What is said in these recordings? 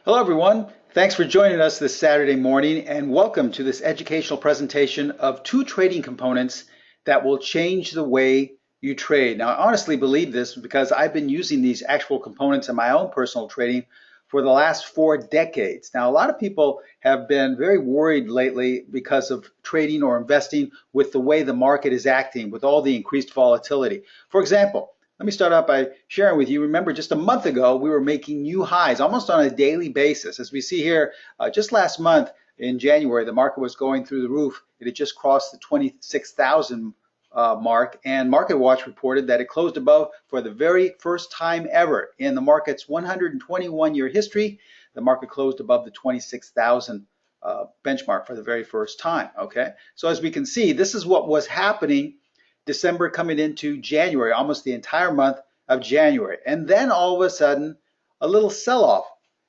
Hello everyone, thanks for joining us this Saturday morning and welcome to this educational presentation of two trading components that will change the way you trade. Now I honestly believe this because I've been using these actual components in my own personal trading for the last 4 decades. Now a lot of people have been very worried lately because of trading or investing with the way the market is acting with all the increased volatility. For example, let me start out by sharing with you. Remember, just a month ago, we were making new highs almost on a daily basis. As we see here, just last month in January, the market was going through the roof. It had just crossed the 26,000 mark, and Market Watch reported that it closed above for the very first time ever in the market's 121-year history. The market closed above the 26,000 benchmark for the very first time. Okay, so as we can see, this is what was happening December coming into January, almost the entire month of January. And then all of a sudden, a little sell-off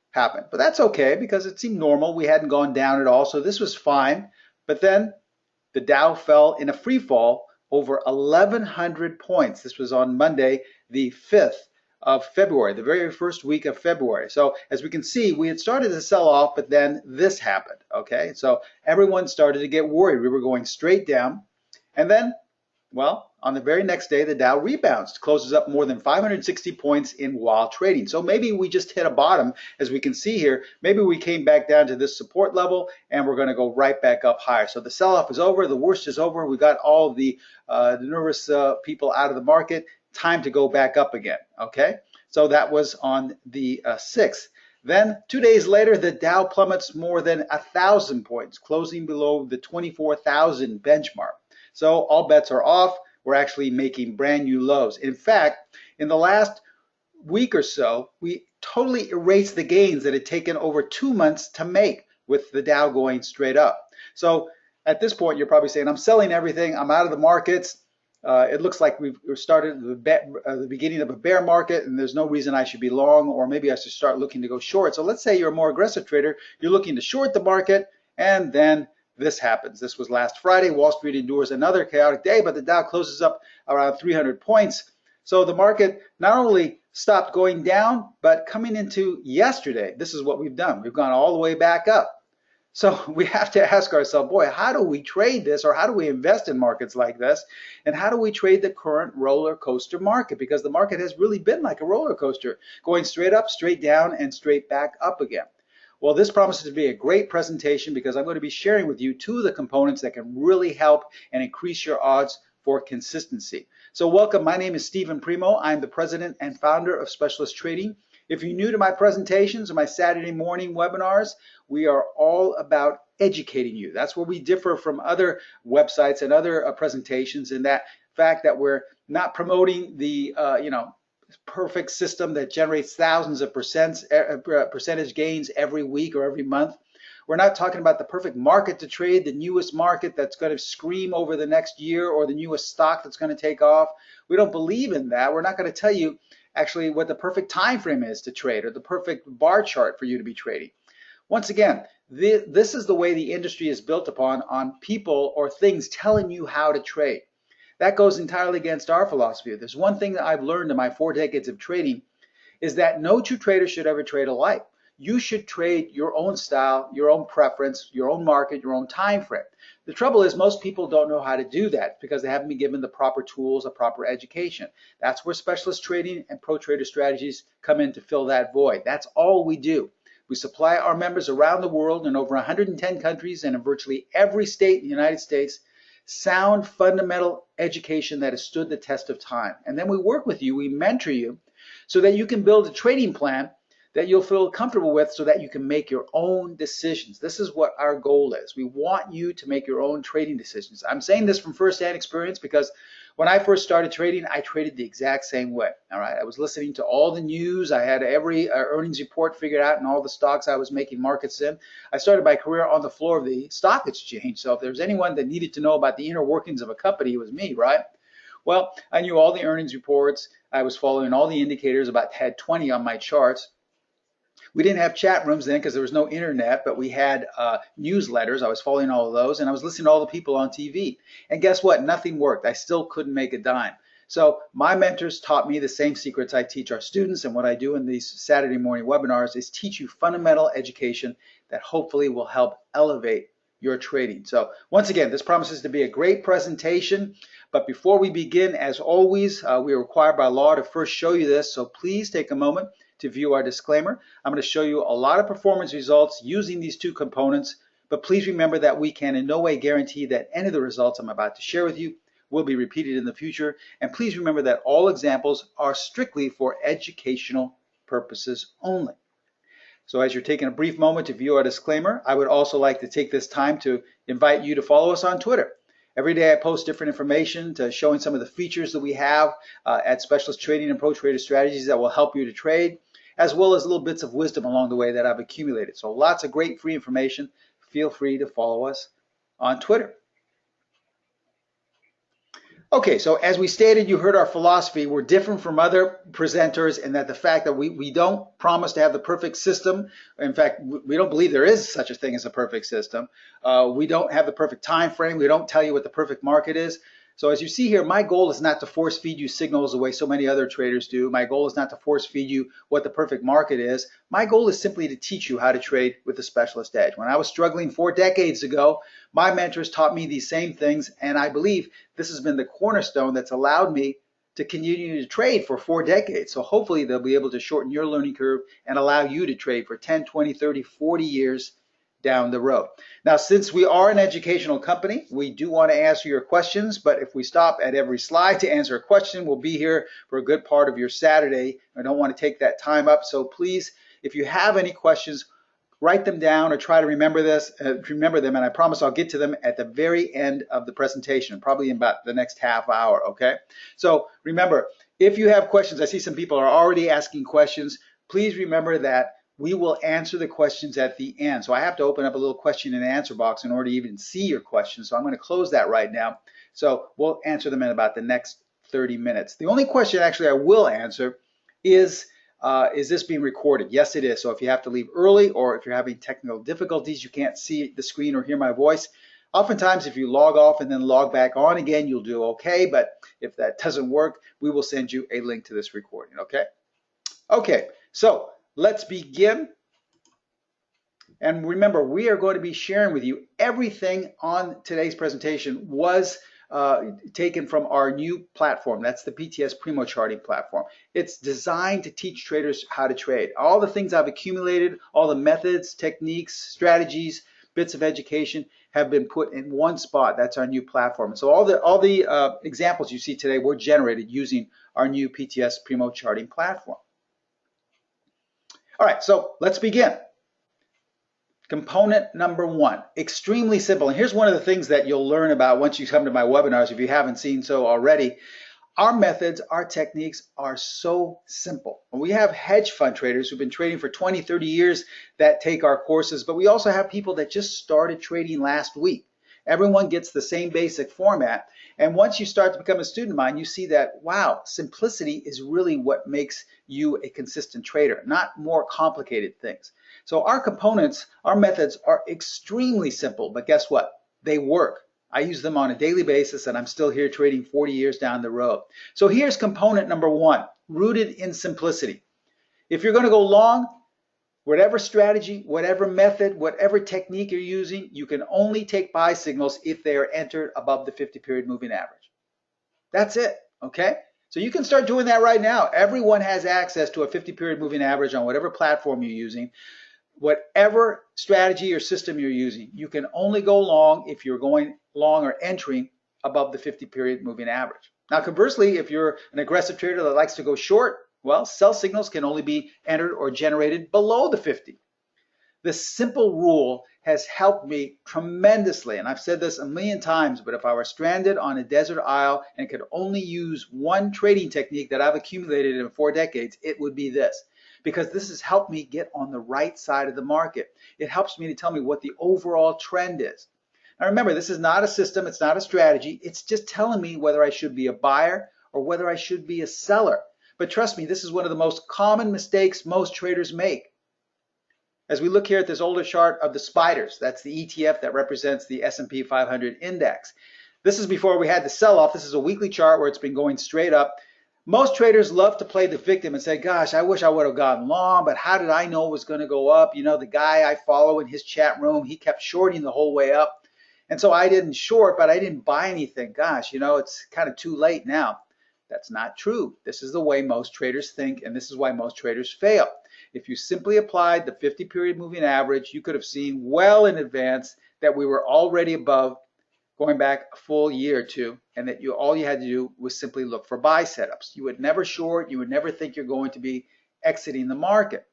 happened. But that's okay because it seemed normal. We hadn't gone down at all, so this was fine. But then the Dow fell in a free fall over 1,100 points. This was on Monday, the 5th of February, the very first week of February. So as we can see, we had started to sell off, but then this happened, okay? So everyone started to get worried. We were going straight down. And then, well, on the very next day, the Dow rebounds, closes up more than 560 points in while trading. So maybe we just hit a bottom, as we can see here. Maybe we came back down to this support level, and we're going to go right back up higher. So the sell-off is over. The worst is over. We got all the nervous people out of the market. Time to go back up again, okay? So that was on the 6th. Then 2 days later, the Dow plummets more than 1,000 points, closing below the 24,000 benchmark. So all bets are off. We're actually making brand new lows. In fact, in the last week or so, we totally erased the gains that had taken over 2 months to make with the Dow going straight up. So at this point, you're probably saying, I'm selling everything. I'm out of the markets. It looks like we've started the beginning of a bear market, and there's no reason I should be long, or maybe I should start looking to go short. So let's say you're a more aggressive trader. You're looking to short the market, and then this happens. This was last Friday. Wall Street endures another chaotic day, but the Dow closes up around 300 points. So the market not only stopped going down, but coming into yesterday, this is what we've done. We've gone all the way back up. So we have to ask ourselves, boy, how do we trade this, or how do we invest in markets like this? And how do we trade the current roller coaster market? Because the market has really been like a roller coaster, going straight up, straight down, and straight back up again. Well, this promises to be a great presentation because I'm going to be sharing with you two of the components that can really help and increase your odds for consistency. So welcome, my name is Steven Primo. I'm the president and founder of Specialist Trading. If you're new to my presentations or my Saturday morning webinars, we are all about educating you. That's where we differ from other websites and other presentations, in that fact that we're not promoting the perfect system that generates thousands of percentage gains every week or every month. We're not talking about the perfect market to trade, the newest market that's going to scream over the next year, or the newest stock that's going to take off. We don't believe in that. We're not going to tell you actually what the perfect time frame is to trade, or the perfect bar chart for you to be trading. Once again, this is the way the industry is built upon, on people or things telling you how to trade. That goes entirely against our philosophy. There's one thing that I've learned in my 4 decades of trading, is that no two traders should ever trade alike. You should trade your own style, your own preference, your own market, your own time frame. The trouble is most people don't know how to do that because they haven't been given the proper tools, a proper education. That's where specialist trading and pro trader strategies come in to fill that void. That's all we do. We supply our members around the world in over 110 countries and in virtually every state in the United States sound fundamental education that has stood the test of time. And then we work with you, we mentor you, so that you can build a trading plan that you'll feel comfortable with, so that you can make your own decisions. This is what our goal is. We want you to make your own trading decisions. I'm saying this from firsthand experience because when I first started trading, I traded the exact same way. All right, I was listening to all the news. I had every earnings report figured out and all the stocks I was making markets in. I started my career on the floor of the stock exchange. So if there was anyone that needed to know about the inner workings of a company, it was me, right? Well, I knew all the earnings reports. I was following all the indicators, about had 20 on my charts. We didn't have chat rooms then because there was no internet, but we had newsletters. I was following all of those, and I was listening to all the people on TV. And guess what? Nothing worked. I still couldn't make a dime. So my mentors taught me the same secrets I teach our students, and what I do in these Saturday morning webinars is teach you fundamental education that hopefully will help elevate your trading. So once again, this promises to be a great presentation, but before we begin, as always, we are required by law to first show you this, so please take a moment to view our disclaimer. I'm going to show you a lot of performance results using these two components, but please remember that we can in no way guarantee that any of the results I'm about to share with you will be repeated in the future, and please remember that all examples are strictly for educational purposes only. So as you're taking a brief moment to view our disclaimer, I would also like to take this time to invite you to follow us on Twitter. Every day I post different information to showing some of the features that we have at Specialist Trading and Pro Trader Strategies that will help you to trade, as well as little bits of wisdom along the way that I've accumulated. So lots of great free information. Feel free to follow us on Twitter. Okay, so as we stated, you heard our philosophy. We're different from other presenters in that the fact that we don't promise to have the perfect system. In fact, we don't believe there is such a thing as a perfect system. We don't have the perfect time frame. We don't tell you what the perfect market is. So as you see here, my goal is not to force feed you signals the way so many other traders do. My goal is not to force feed you what the perfect market is. My goal is simply to teach you how to trade with the specialist edge. When I was struggling 4 decades ago, my mentors taught me these same things, and I believe this has been the cornerstone that's allowed me to continue to trade for 4 decades. So hopefully they'll be able to shorten your learning curve and allow you to trade for 10, 20, 30, 40 years down the road. Now, since we are an educational company, we do want to answer your questions, but if we stop at every slide to answer a question, we'll be here for a good part of your Saturday. I don't want to take that time up, so please, if you have any questions, write them down or try to remember them, and I promise I'll get to them at the very end of the presentation, probably in about the next half hour, okay? So remember, if you have questions, I see some people are already asking questions, please remember that we will answer the questions at the end. So I have to open up a little question and answer box in order to even see your questions. So I'm going to close that right now. So we'll answer them in about the next 30 minutes. The only question actually I will answer is this being recorded? Yes, it is. So if you have to leave early or if you're having technical difficulties, you can't see the screen or hear my voice, oftentimes if you log off and then log back on again, you'll do okay. But if that doesn't work, we will send you a link to this recording, okay? Okay, so let's begin. And remember, we are going to be sharing with you everything on today's presentation was taken from our new platform. That's the PTS Primo charting platform. It's designed to teach traders how to trade. All the things I've accumulated, all the methods, techniques, strategies, bits of education have been put in one spot. That's our new platform. So all the examples you see today were generated using our new PTS Primo charting platform. All right, so let's begin. Component number 1, extremely simple. And here's one of the things that you'll learn about once you come to my webinars, if you haven't seen so already. Our methods, our techniques are so simple. We have hedge fund traders who've been trading for 20, 30 years that take our courses, but we also have people that just started trading last week. Everyone gets the same basic format. And once you start to become a student of mine, you see that, wow, simplicity is really what makes you a consistent trader, not more complicated things. So our components, our methods are extremely simple, but guess what? They work. I use them on a daily basis, and I'm still here trading 40 years down the road. So here's component number 1, rooted in simplicity. If you're going to go long, whatever strategy, whatever method, whatever technique you're using, you can only take buy signals if they are entered above the 50-period moving average. That's it, okay? So you can start doing that right now. Everyone has access to a 50-period moving average on whatever platform you're using. Whatever strategy or system you're using, you can only go long if you're going long or entering above the 50-period moving average. Now, conversely, if you're an aggressive trader that likes to go short, well, sell signals can only be entered or generated below the 50. This simple rule has helped me tremendously, and I've said this a million times, but if I were stranded on a desert isle and could only use one trading technique that I've accumulated in 4 decades, it would be this. Because this has helped me get on the right side of the market. It helps me to tell me what the overall trend is. Now remember, this is not a system, it's not a strategy, it's just telling me whether I should be a buyer or whether I should be a seller. But trust me, this is one of the most common mistakes most traders make. As we look here at this older chart of the spiders, that's the ETF that represents the S&P 500 index. This is before we had the sell-off. This is a weekly chart where it's been going straight up. Most traders love to play the victim and say, gosh, I wish I would have gotten long, but how did I know it was going to go up? You know, the guy I follow in his chat room, he kept shorting the whole way up. And so I didn't short, but I didn't buy anything. Gosh, you know, it's kind of too late now. That's not true. This is the way most traders think, and this is why most traders fail. If you simply applied the 50-period moving average, you could have seen well in advance that we were already above going back a full year or two, and that all you had to do was simply look for buy setups. You would never short. You would never think you're going to be exiting the market.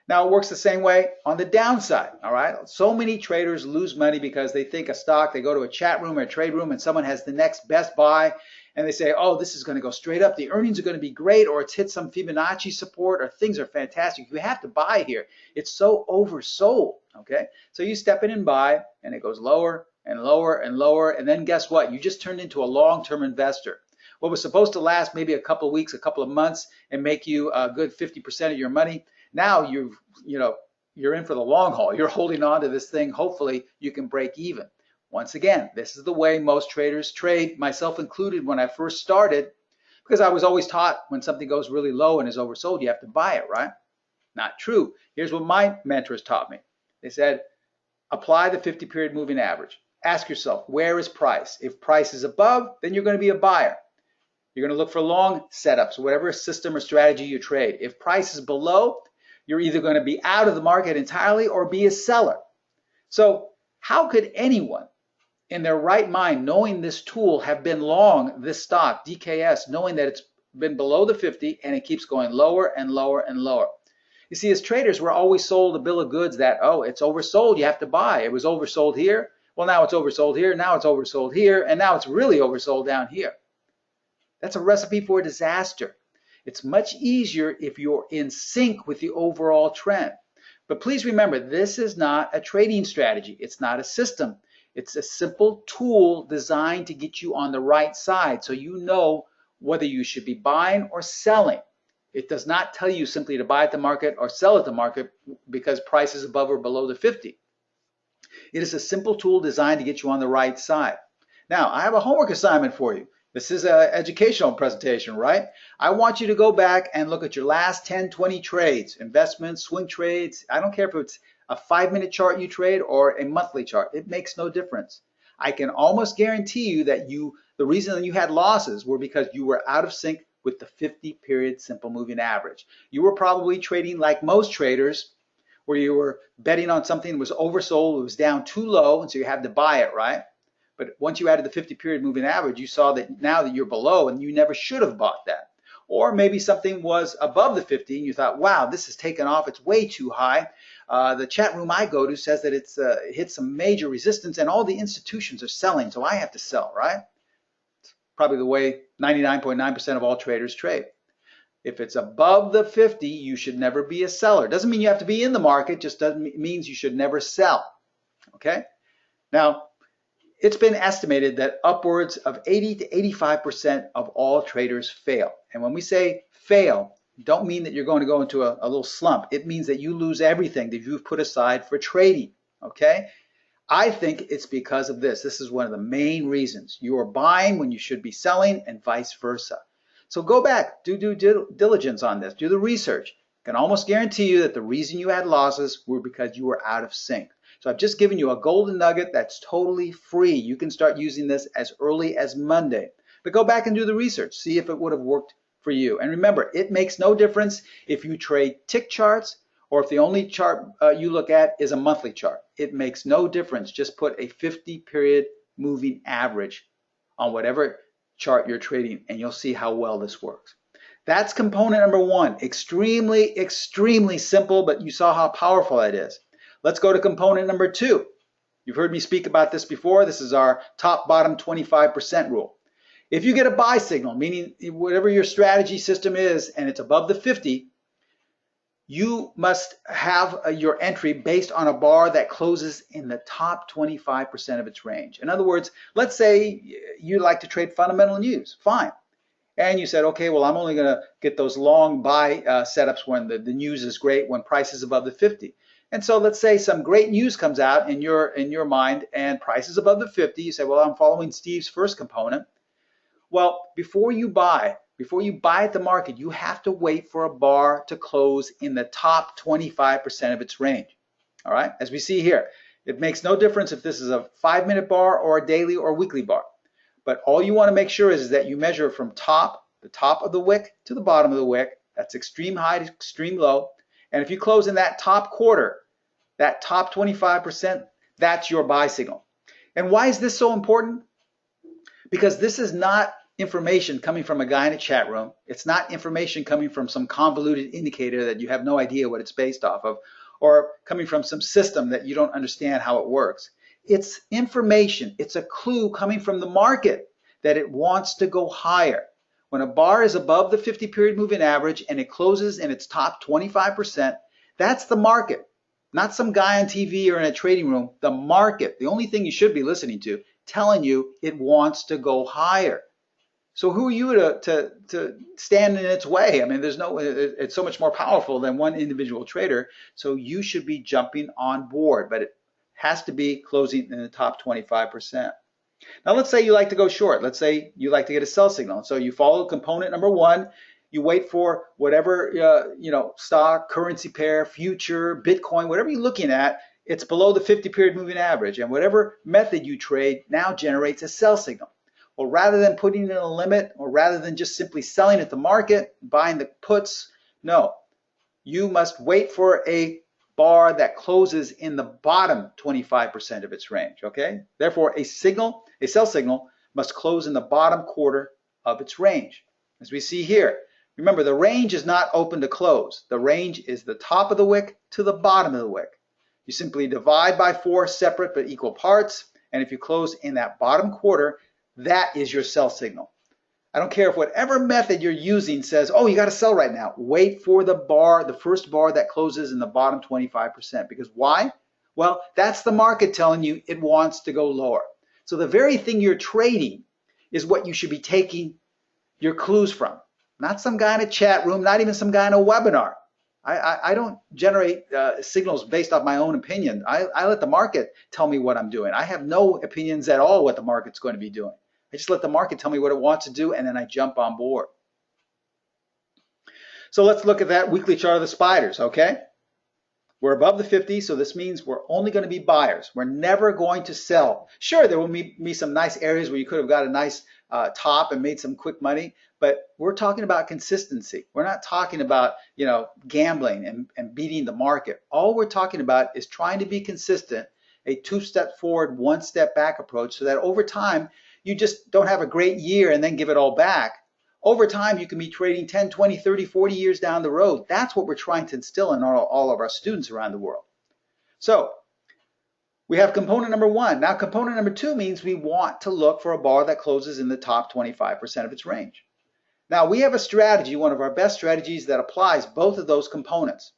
Now, it works the same way on the downside, all right? So many traders lose money because they think a stock, they go to a chat room or a trade room and someone has the next best buy, and they say, oh, this is going to go straight up. The earnings are going to be great, or it's hit some Fibonacci support, or things are fantastic. You have to buy here. It's so oversold, okay? So you step in and buy, and it goes lower and lower and lower, and then guess what? You just turned into a long-term investor. What was supposed to last maybe a couple of weeks, a couple of months, and make you a good 50% of your money, now you're in for the long haul. You're holding on to this thing. Hopefully you can break even. Once again, this is the way most traders trade, myself included when I first started, because I was always taught when something goes really low and is oversold, you have to buy it, right? Not true. Here's what my mentors taught me. They said, apply the 50-period moving average. Ask yourself, where is price? If price is above, then you're going to be a buyer. You're going to look for long setups, whatever system or strategy you trade. If price is below, you're either going to be out of the market entirely or be a seller. So how could anyone in their right mind, knowing this tool, have been long this stock, DKS, knowing that it's been below the 50 and it keeps going lower and lower and lower? You see, as traders, we're always sold a bill of goods that, oh, it's oversold, you have to buy. It was oversold here. Well, now it's oversold here. Now it's oversold here. And now it's really oversold down here. That's a recipe for disaster. It's much easier if you're in sync with the overall trend. But please remember, this is not a trading strategy. It's not a system. It's a simple tool designed to get you on the right side so you know whether you should be buying or selling. It does not tell you simply to buy at the market or sell at the market because price is above or below the 50. It is a simple tool designed to get you on the right side. Now, I have a homework assignment for you. This is an educational presentation, right? I want you to go back and look at your last 10, 20 trades, investments, swing trades. I don't care if it's a 5-minute chart you trade or a monthly chart. It makes no difference. I can almost guarantee you that the reason you had losses were because you were out of sync with the 50-period simple moving average. You were probably trading like most traders, where you were betting on something that was oversold, it was down too low, and so you had to buy it, right? But once you added the 50-period moving average, you saw that now that you're below and you never should have bought that. Or maybe something was above the 50 and you thought, wow, this has taken off. It's way too high. The chat room I go to says that it's hit some major resistance and all the institutions are selling, so I have to sell, right? It's probably the way 99.9% of all traders trade. If it's above the 50, you should never be a seller. Doesn't mean you have to be in the market, just means you should never sell, okay? Now, it's been estimated that upwards of 80 to 85% of all traders fail. And when we say fail, don't mean that you're going to go into a little slump. It means that you lose everything that you've put aside for trading, okay? I think it's because of this. This is one of the main reasons. You are buying when you should be selling and vice versa. So go back, do due diligence on this, do the research. I can almost guarantee you that the reason you had losses were because you were out of sync. So I've just given you a golden nugget that's totally free. You can start using this as early as Monday. But go back and do the research. See if it would have worked for you. And remember, it makes no difference if you trade tick charts or if the only chart you look at is a monthly chart. It makes no difference. Just put a 50-period moving average on whatever chart you're trading and you'll see how well this works. That's component number one. Extremely, extremely simple, but you saw how powerful that is. Let's go to component number two. You've heard me speak about this before. This is our top-bottom 25% rule. If you get a buy signal, meaning whatever your strategy system is, and it's above the 50, you must have your entry based on a bar that closes in the top 25% of its range. In other words, let's say you like to trade fundamental news. Fine. And you said, okay, well, I'm only going to get those long buy setups when the news is great, when price is above the 50. And so let's say some great news comes out in your mind and price is above the 50. You say, well, I'm following Steve's first component. Well, before you buy at the market, you have to wait for a bar to close in the top 25% of its range. All right, as we see here, it makes no difference if this is a 5-minute bar or a daily or weekly bar. But all you want to make sure is that you measure from the top of the wick to the bottom of the wick. That's extreme high to extreme low. And if you close in that top quarter, that top 25%, that's your buy signal. And why is this so important? Because this is not information coming from a guy in a chat room. It's not information coming from some convoluted indicator that you have no idea what it's based off of, or coming from some system that you don't understand how it works. It's information. It's a clue coming from the market that it wants to go higher. When a bar is above the 50-period moving average and it closes in its top 25%, that's the market. Not some guy on TV or in a trading room. The market, the only thing you should be listening to, telling you it wants to go higher. So who are you to stand in its way? I mean, it's so much more powerful than one individual trader. So you should be jumping on board, but it has to be closing in the top 25%. Now let's say you like to go short. Let's say you like to get a sell signal. So you follow component number 1. You wait for whatever stock, currency pair, future, Bitcoin, whatever you're looking at, it's below the 50-period moving average. And whatever method you trade now generates a sell signal. Well, rather than putting in a limit, or rather than just simply selling at the market, buying the puts, no. You must wait for a bar that closes in the bottom 25% of its range, okay? Therefore, a sell signal must close in the bottom quarter of its range. As we see here, remember, the range is not open to close. The range is the top of the wick to the bottom of the wick. You simply divide by 4 separate but equal parts, and if you close in that bottom quarter, that is your sell signal. I don't care if whatever method you're using says, oh, you got to sell right now. Wait for the first bar that closes in the bottom 25%. Because why? Well, that's the market telling you it wants to go lower. So the very thing you're trading is what you should be taking your clues from. Not some guy in a chat room, not even some guy in a webinar. I don't generate signals based off my own opinion. I let the market tell me what I'm doing. I have no opinions at all what the market's going to be doing. I just let the market tell me what it wants to do, and then I jump on board. So let's look at that weekly chart of the spiders, okay? We're above the 50, so this means we're only going to be buyers. We're never going to sell. Sure, there will be some nice areas where you could have got a nice top and made some quick money, but we're talking about consistency. We're not talking about, gambling and beating the market. All we're talking about is trying to be consistent, a 2-step forward, 1-step back approach, so that over time, you just don't have a great year and then give it all back. Over time, you can be trading 10, 20, 30, 40 years down the road. That's what we're trying to instill in all of our students around the world. So we have component number 1. Now component number 2 means we want to look for a bar that closes in the top 25% of its range. Now we have a strategy, one of our best strategies, that applies both of those components.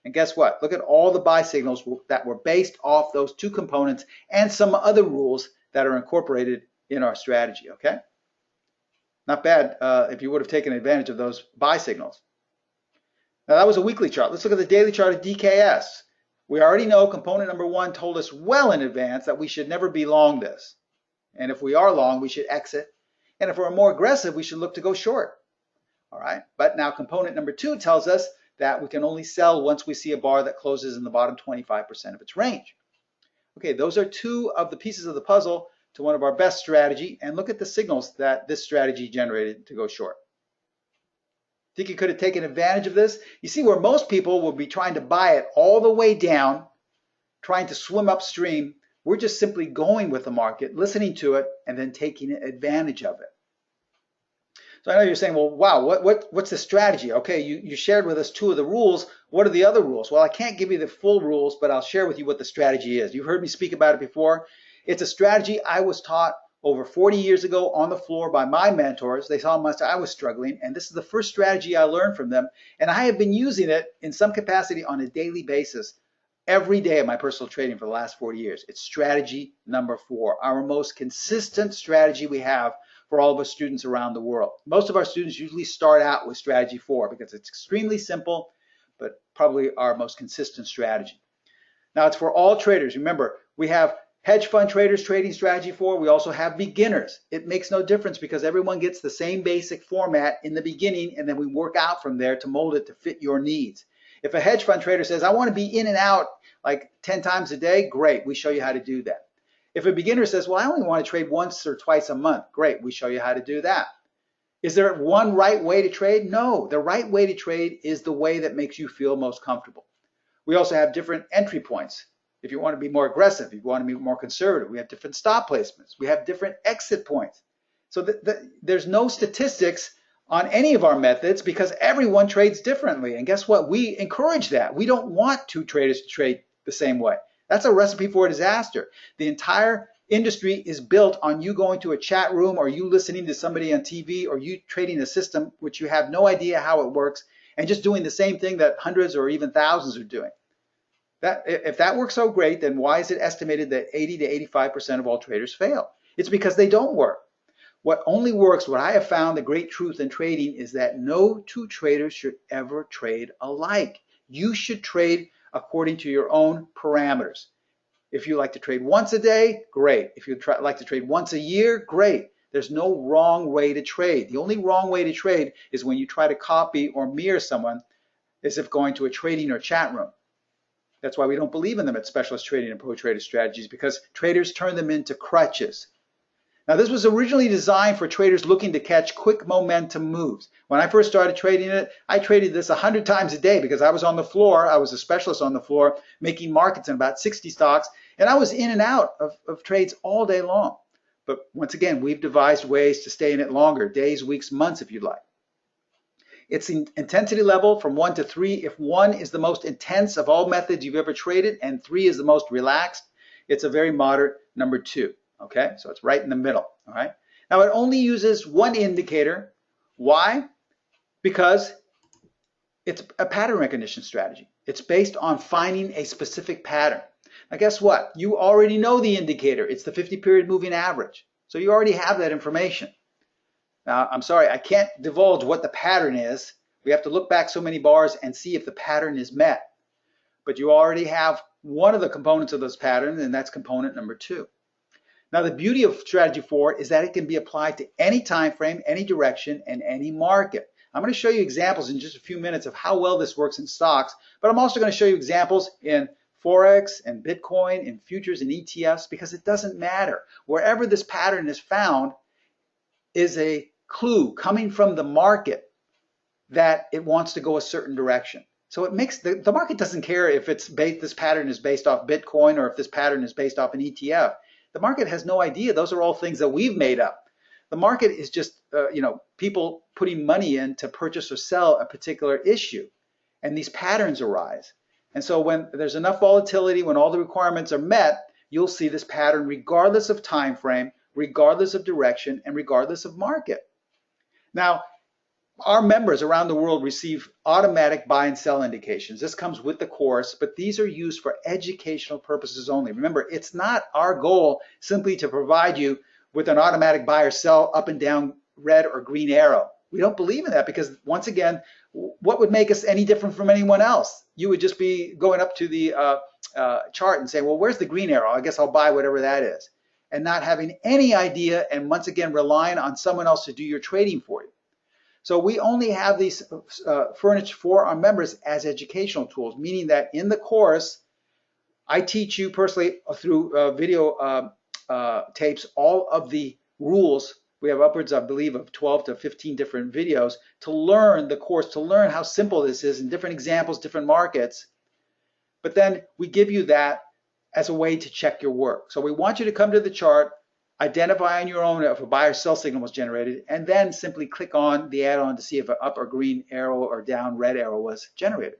And guess what? Look at all the buy signals that were based off those 2 components and some other rules that are incorporated in our strategy, okay? Not bad if you would have taken advantage of those buy signals. Now that was a weekly chart. Let's look at the daily chart of DKS. We already know component number 1 told us well in advance that we should never be long this. And if we are long, we should exit. And if we're more aggressive, we should look to go short. All right. But now component number 2 tells us that we can only sell once we see a bar that closes in the bottom 25% of its range. Okay, those are 2 of the pieces of the puzzle to one of our best strategy, and look at the signals that this strategy generated to go short. Think you could have taken advantage of this? You see where most people will be trying to buy it all the way down, trying to swim upstream. We're just simply going with the market, listening to it, and then taking advantage of it. So I know you're saying, well, wow, what's the strategy? Okay, you shared with us 2 of the rules. What are the other rules? Well, I can't give you the full rules, but I'll share with you what the strategy is. You've heard me speak about it before. It's a strategy I was taught over 40 years ago on the floor by my mentors. They saw how much I was struggling, and this is the first strategy I learned from them. And I have been using it in some capacity on a daily basis every day of my personal trading for the last 40 years. It's strategy number 4, our most consistent strategy we have for all of our students around the world. Most of our students usually start out with strategy 4 because it's extremely simple, but probably our most consistent strategy. Now it's for all traders. Remember, we have hedge fund traders trading strategy 4. We also have beginners. It makes no difference because everyone gets the same basic format in the beginning, and then we work out from there to mold it to fit your needs. If a hedge fund trader says, I want to be in and out like 10 times a day, great, we show you how to do that. If a beginner says, well, I only want to trade once or twice a month, great, we show you how to do that. Is there one right way to trade? No, the right way to trade is the way that makes you feel most comfortable. We also have different entry points. If you want to be more aggressive, if you want to be more conservative, we have different stop placements. We have different exit points. So there's no statistics on any of our methods because everyone trades differently. And guess what? We encourage that. We don't want two traders to trade the same way. That's a recipe for disaster. The entire industry is built on you going to a chat room or you listening to somebody on TV or you trading a system which you have no idea how it works and just doing the same thing that hundreds or even thousands are doing. If that works so great, then why is it estimated that 80 to 85% of all traders fail? It's because they don't work. What only works, what I have found the great truth in trading is that no two traders should ever trade alike. You should trade according to your own parameters. If you like to trade once a day, great. If you like to trade once a year, great. There's no wrong way to trade. The only wrong way to trade is when you try to copy or mirror someone as if going to a trading or chat room. That's why we don't believe in them at Specialist Trading and Pro Trader Strategies, because traders turn them into crutches. Now, this was originally designed for traders looking to catch quick momentum moves. When I first started trading it, I traded this 100 times a day because I was on the floor. I was a specialist on the floor making markets in about 60 stocks, and I was in and out of trades all day long. But once again, we've devised ways to stay in it longer, days, weeks, months if you'd like. Its intensity level from 1 to 3. If 1 is the most intense of all methods you've ever traded and 3 is the most relaxed, it's a very moderate number 2. Okay, so it's right in the middle. All right. Now it only uses one indicator. Why? Because it's a pattern recognition strategy. It's based on finding a specific pattern. Now guess what? You already know the indicator. It's the 50-period moving average. So you already have that information. Now, I'm sorry, I can't divulge what the pattern is. We have to look back so many bars and see if the pattern is met. But you already have one of the components of this pattern, and that's component number 2. Now, the beauty of strategy 4 is that it can be applied to any time frame, any direction, and any market. I'm going to show you examples in just a few minutes of how well this works in stocks, but I'm also going to show you examples in Forex and Bitcoin, in futures and ETFs, because it doesn't matter. Wherever this pattern is found is a clue coming from the market that it wants to go a certain direction. So it makes the market doesn't care if this pattern is based off Bitcoin or if this pattern is based off an ETF. The market has no idea. Those are all things that we've made up. The market is just people putting money in to purchase or sell a particular issue, and these patterns arise. And so when there's enough volatility, when all the requirements are met, you'll see this pattern regardless of time frame, regardless of direction, and regardless of market. Now, our members around the world receive automatic buy and sell indications. This comes with the course, but these are used for educational purposes only. Remember, it's not our goal simply to provide you with an automatic buy or sell up and down red or green arrow. We don't believe in that because, once again, what would make us any different from anyone else? You would just be going up to the chart and saying, well, where's the green arrow? I guess I'll buy whatever that is. And not having any idea and, once again, relying on someone else to do your trading for you. So we only have these furnished for our members as educational tools, meaning that in the course, I teach you personally through video tapes all of the rules. We have upwards, I believe, of 12 to 15 different videos to learn the course, to learn how simple this is in different examples, different markets. But then we give you that as a way to check your work. So we want you to come to the chart, identify on your own if a buy or sell signal was generated, and then simply click on the add-on to see if an up or green arrow or down red arrow was generated.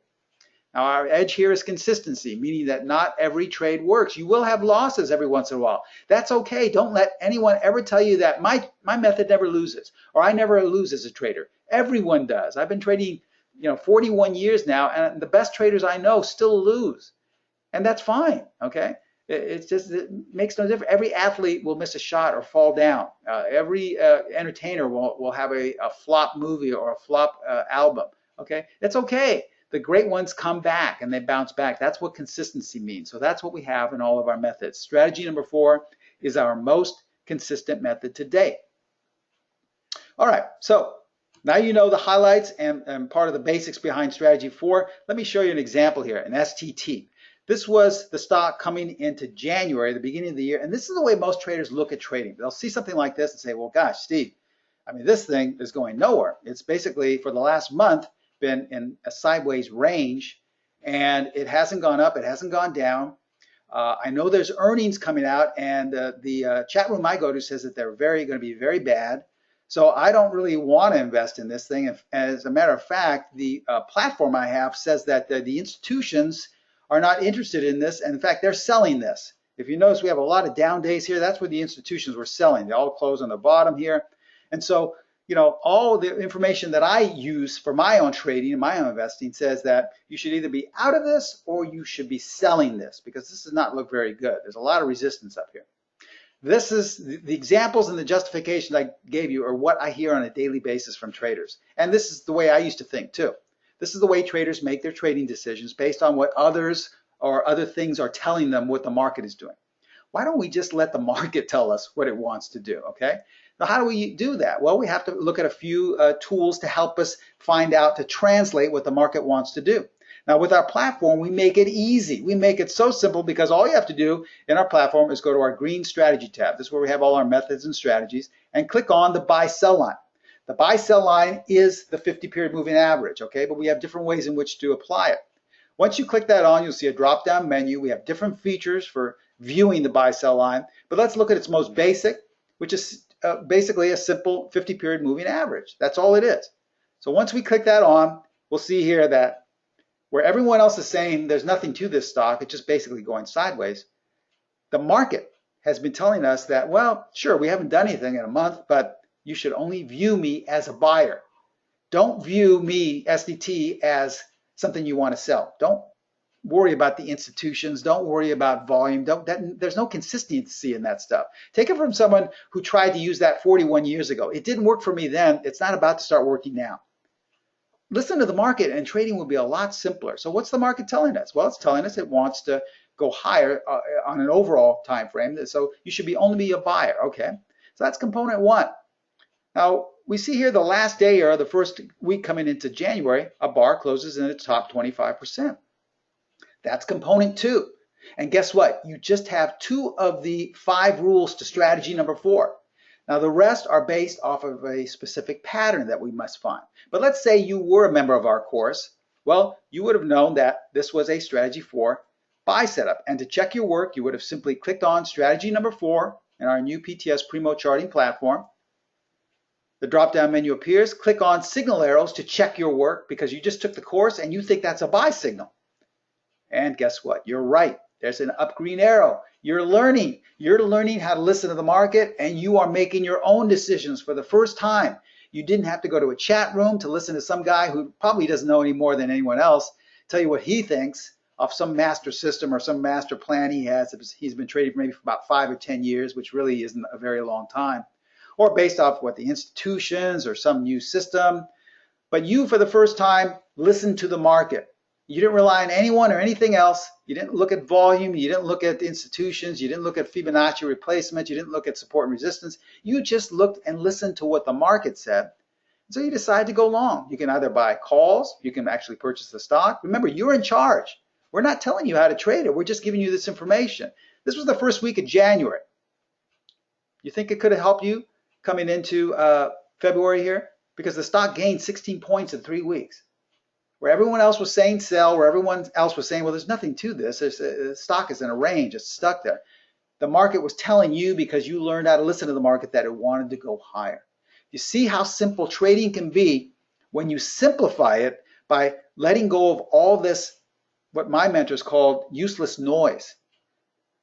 Now, our edge here is consistency, meaning that not every trade works. You will have losses every once in a while. That's okay. Don't let anyone ever tell you that my method never loses or I never lose as a trader. Everyone does. I've been trading 41 years now, and the best traders I know still lose. And that's fine, okay? It makes no difference. Every athlete will miss a shot or fall down. Every entertainer will have a flop movie or a flop album, okay? That's okay. the great ones come back and they bounce back. That's what consistency means. So that's what we have in all of our methods. Strategy number 4 is our most consistent method to date. All right, so now you know the highlights and part of the basics behind strategy 4. Let me show you an example here, an STT. This was the stock coming into January, the beginning of the year, and this is the way most traders look at trading. They'll see something like this and say, well, gosh, Steve, I mean, this thing is going nowhere. It's basically, for the last month, been in a sideways range, and it hasn't gone up, it hasn't gone down. I know there's earnings coming out, and the chat room I go to says that they're going to be very bad. So I don't really want to invest in this thing. As a matter of fact, the platform I have says that the institutions are not interested in this, and in fact, they're selling this. If you notice, we have a lot of down days here. That's where the institutions were selling. They all close on the bottom here. And so, you know, all the information that I use for my own trading and my own investing says that you should either be out of this or you should be selling this, because this does not look very good. There's a lot of resistance up here. This is the examples and the justification I gave you are what I hear on a daily basis from traders. And this is the way I used to think too. This is the way traders make their trading decisions based on what others or other things are telling them what the market is doing. Why don't we just let the market tell us what it wants to do, okay? Now, how do we do that? Well, we have to look at a few tools to help us find out, to translate what the market wants to do. Now, with our platform, we make it easy. We make it so simple because all you have to do in our platform is go to our green strategy tab. This is where we have all our methods and strategies, and click on the buy-sell line. The buy-sell line is the 50-period moving average, okay? But we have different ways in which to apply it. Once you click that on, you'll see a drop-down menu. We have different features for viewing the buy-sell line, but let's look at its most basic, which is basically a simple 50-period moving average. That's all it is. So once we click that on, we'll see here that where everyone else is saying there's nothing to this stock, it's just basically going sideways, the market has been telling us that, well, sure, we haven't done anything in a month, but you should only view me as a buyer. Don't view me, SDT, as something you want to sell. Don't worry about the institutions. Don't worry about volume. There's no consistency in that stuff. Take it from someone who tried to use that 41 years ago. It didn't work for me then. It's not about to start working now. Listen to the market, and trading will be a lot simpler. So what's the market telling us? Well, it's telling us it wants to go higher on an overall time frame. So you should only be a buyer. Okay, so that's component 1. Now, we see here the last day or the first week coming into January, a bar closes in the top 25%. That's component 2. And guess what? You just have 2 of the 5 rules to strategy number 4. Now, the rest are based off of a specific pattern that we must find. But let's say you were a member of our course. Well, you would have known that this was a strategy 4 buy setup. And to check your work, you would have simply clicked on strategy number 4 in our new PTS Primo charting platform. The drop-down menu appears. Click on signal arrows to check your work, because you just took the course and you think that's a buy signal. And guess what? You're right. There's an up green arrow. You're learning. You're learning how to listen to the market, and you are making your own decisions for the first time. You didn't have to go to a chat room to listen to some guy who probably doesn't know any more than anyone else tell you what he thinks of some master system or some master plan he has. He's been trading maybe for about 5 or 10 years, which really isn't a very long time, or based off what the institutions or some new system. But you, for the first time, listened to the market. You didn't rely on anyone or anything else. You didn't look at volume. You didn't look at the institutions. You didn't look at Fibonacci replacement. You didn't look at support and resistance. You just looked and listened to what the market said. So you decided to go long. You can either buy calls. You can actually purchase the stock. Remember, you're in charge. We're not telling you how to trade it. We're just giving you this information. This was the first week of January. You think it could have helped you coming into February here? Because the stock gained 16 points in 3 weeks. Where everyone else was saying sell, where everyone else was saying, well, there's nothing to this. The stock is in a range. It's stuck there. The market was telling you, because you learned how to listen to the market, that it wanted to go higher. You see how simple trading can be when you simplify it by letting go of all this, what my mentors called useless noise.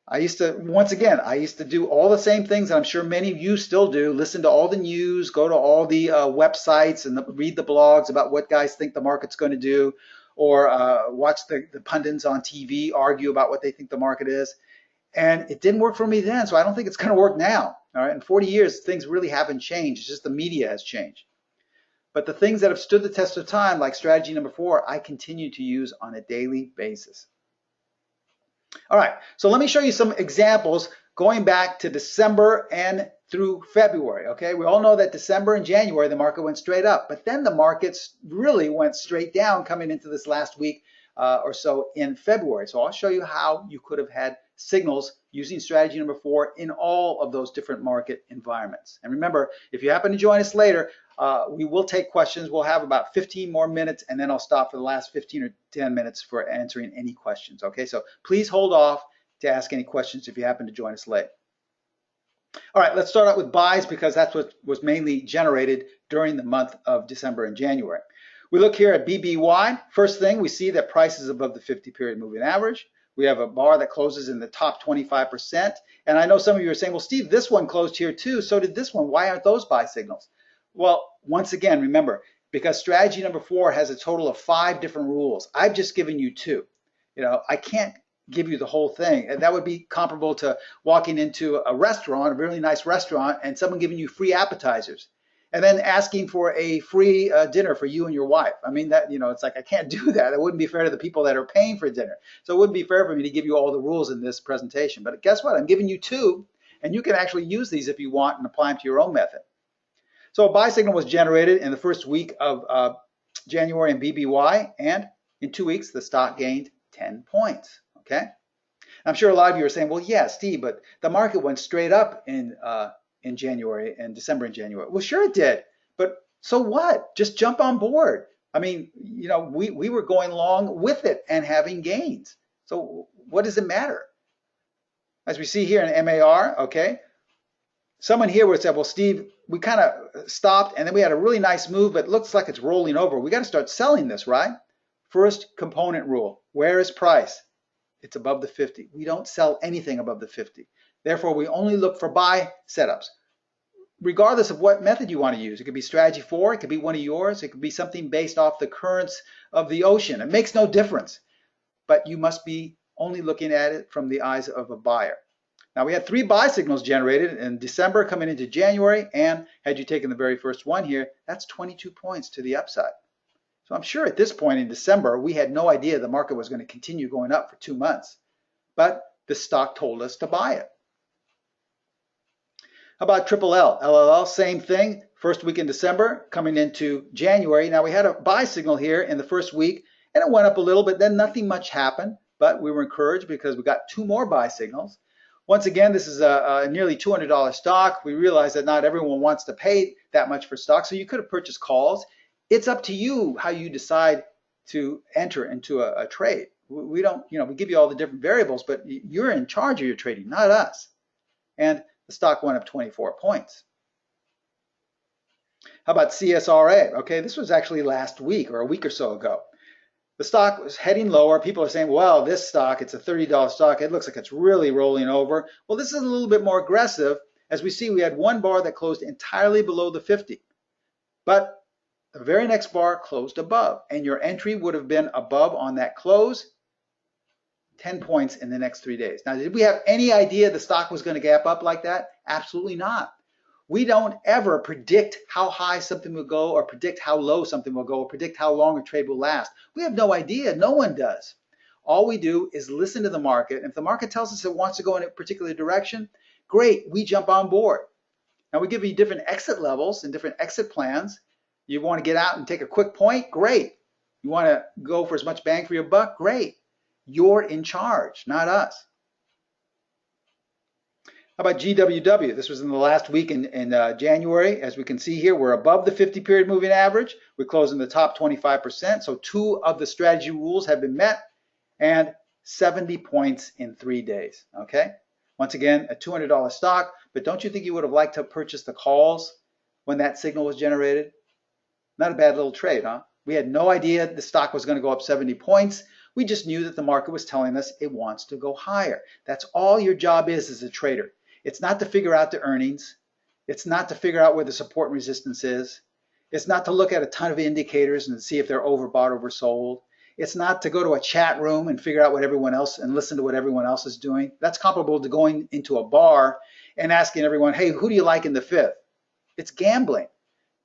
I used to do all the same things, and I'm sure many of you still do. Listen to all the news, go to all the websites and read the blogs about what guys think the market's going to do, or watch the pundits on TV argue about what they think the market is. And it didn't work for me then, so I don't think it's going to work now. All right, in 40 years, things really haven't changed. It's just the media has changed. But the things that have stood the test of time, like strategy number 4, I continue to use on a daily basis. All right, so let me show you some examples going back to December and through February, okay? We all know that December and January, the market went straight up, but then the markets really went straight down coming into this last week or so in February. So I'll show you how you could have had signals using strategy number 4 in all of those different market environments. And remember, if you happen to join us later, we will take questions. We'll have about 15 more minutes, and then I'll stop for the last 15 or 10 minutes for answering any questions, okay? So please hold off to ask any questions if you happen to join us late. All right, let's start out with buys because that's what was mainly generated during the month of December and January. We look here at BBY. First thing, we see that price is above the 50-period moving average. We have a bar that closes in the top 25%. And I know some of you are saying, well, Steve, this one closed here too. So did this one. Why aren't those buy signals? Well, once again, remember, because strategy number 4 has a total of 5 different rules. I've just given you 2. You know, I can't give you the whole thing. And that would be comparable to walking into a restaurant, a really nice restaurant, and someone giving you free appetizers and then asking for a free dinner for you and your wife. I mean, that, you know, it's like, I can't do that. It wouldn't be fair to the people that are paying for dinner. So it wouldn't be fair for me to give you all the rules in this presentation. But guess what? I'm giving you 2, and you can actually use these if you want and apply them to your own method. So a buy signal was generated in the first week of January in BBY, and in 2 weeks, the stock gained 10 points, okay? I'm sure a lot of you are saying, well, yeah, Steve, but the market went straight up in January and December and January. Well, sure it did, but so what? Just jump on board. I mean, you know, we were going along with it and having gains. So what does it matter? As we see here in MAR, okay, someone here would say, well, Steve, we kind of stopped and then we had a really nice move, but it looks like it's rolling over. We got to start selling this, right? First component rule, where is price? It's above the 50. We don't sell anything above the 50. Therefore, we only look for buy setups, regardless of what method you want to use. It could be strategy 4, it could be one of yours, it could be something based off the currents of the ocean. It makes no difference, but you must be only looking at it from the eyes of a buyer. Now, we had 3 buy signals generated in December coming into January, and had you taken the very first one here, that's 22 points to the upside. So I'm sure at this point in December, we had no idea the market was going to continue going up for 2 months, but the stock told us to buy it. How about Triple L? LLL, same thing. First week in December coming into January. Now, we had a buy signal here in the first week, and it went up a little, but then nothing much happened, but we were encouraged because we got 2 more buy signals. Once again, this is a nearly $200 stock. We realize that not everyone wants to pay that much for stock, so you could have purchased calls. It's up to you how you decide to enter into a trade. We don't, you know, we give you all the different variables, but you're in charge of your trading, not us. And the stock went up 24 points. How about CSRA? Okay, this was actually last week or a week or so ago. The stock was heading lower. People are saying, well, this stock, it's a $30 stock. It looks like it's really rolling over. Well, this is a little bit more aggressive. As we see, we had one bar that closed entirely below the 50. But the very next bar closed above, and your entry would have been above on that close, 10 points in the next 3 days. Now, did we have any idea the stock was going to gap up like that? Absolutely not. We don't ever predict how high something will go or predict how low something will go or predict how long a trade will last. We have no idea. No one does. All we do is listen to the market. And if the market tells us it wants to go in a particular direction, great, we jump on board. Now, we give you different exit levels and different exit plans. You want to get out and take a quick point? Great. You want to go for as much bang for your buck? Great. You're in charge, not us. How about GWW? This was in the last week in January. As we can see here, we're above the 50-period moving average. We close in the top 25%. So 2 of the strategy rules have been met, and 70 points in 3 days. Okay. Once again, a $200 stock. But don't you think you would have liked to purchase the calls when that signal was generated? Not a bad little trade, huh? We had no idea the stock was going to go up 70 points. We just knew that the market was telling us it wants to go higher. That's all your job is as a trader. It's not to figure out the earnings. It's not to figure out where the support and resistance is. It's not to look at a ton of indicators and see if they're overbought, oversold. It's not to go to a chat room and figure out what everyone else and listen to what everyone else is doing. That's comparable to going into a bar and asking everyone, hey, who do you like in the 5th? It's gambling.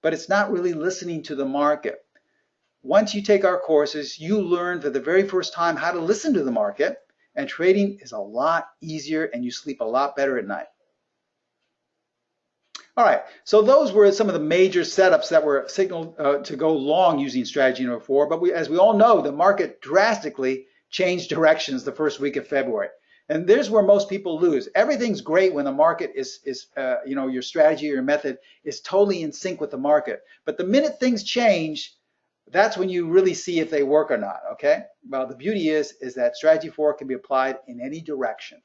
but it's not really listening to the market. Once you take our courses, you learn for the very first time how to listen to the market, and trading is a lot easier and you sleep a lot better at night. All right, so those were some of the major setups that were signaled to go long using strategy number 4. But as we all know, the market drastically changed directions the first week of February. And there's where most people lose. Everything's great when the market is your strategy or your method is totally in sync with the market. But the minute things change, that's when you really see if they work or not, okay? Well, the beauty is that strategy 4 can be applied in any direction.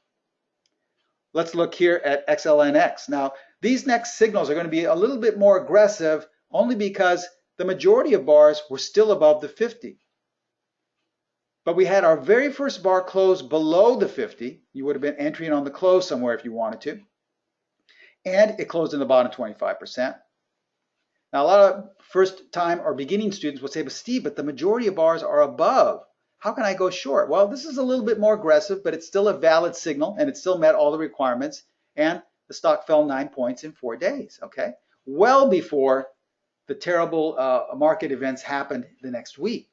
Let's look here at XLNX. Now, these next signals are going to be a little bit more aggressive only because the majority of bars were still above the 50. But we had our very first bar close below the 50. You would have been entering on the close somewhere if you wanted to. And it closed in the bottom 25%. Now, a lot of first-time or beginning students will say, but Steve, but the majority of bars are above. How can I go short? Well, this is a little bit more aggressive, but it's still a valid signal, and it still met all the requirements. And the stock fell 9 points in 4 days, okay? Well before the terrible market events happened the next week.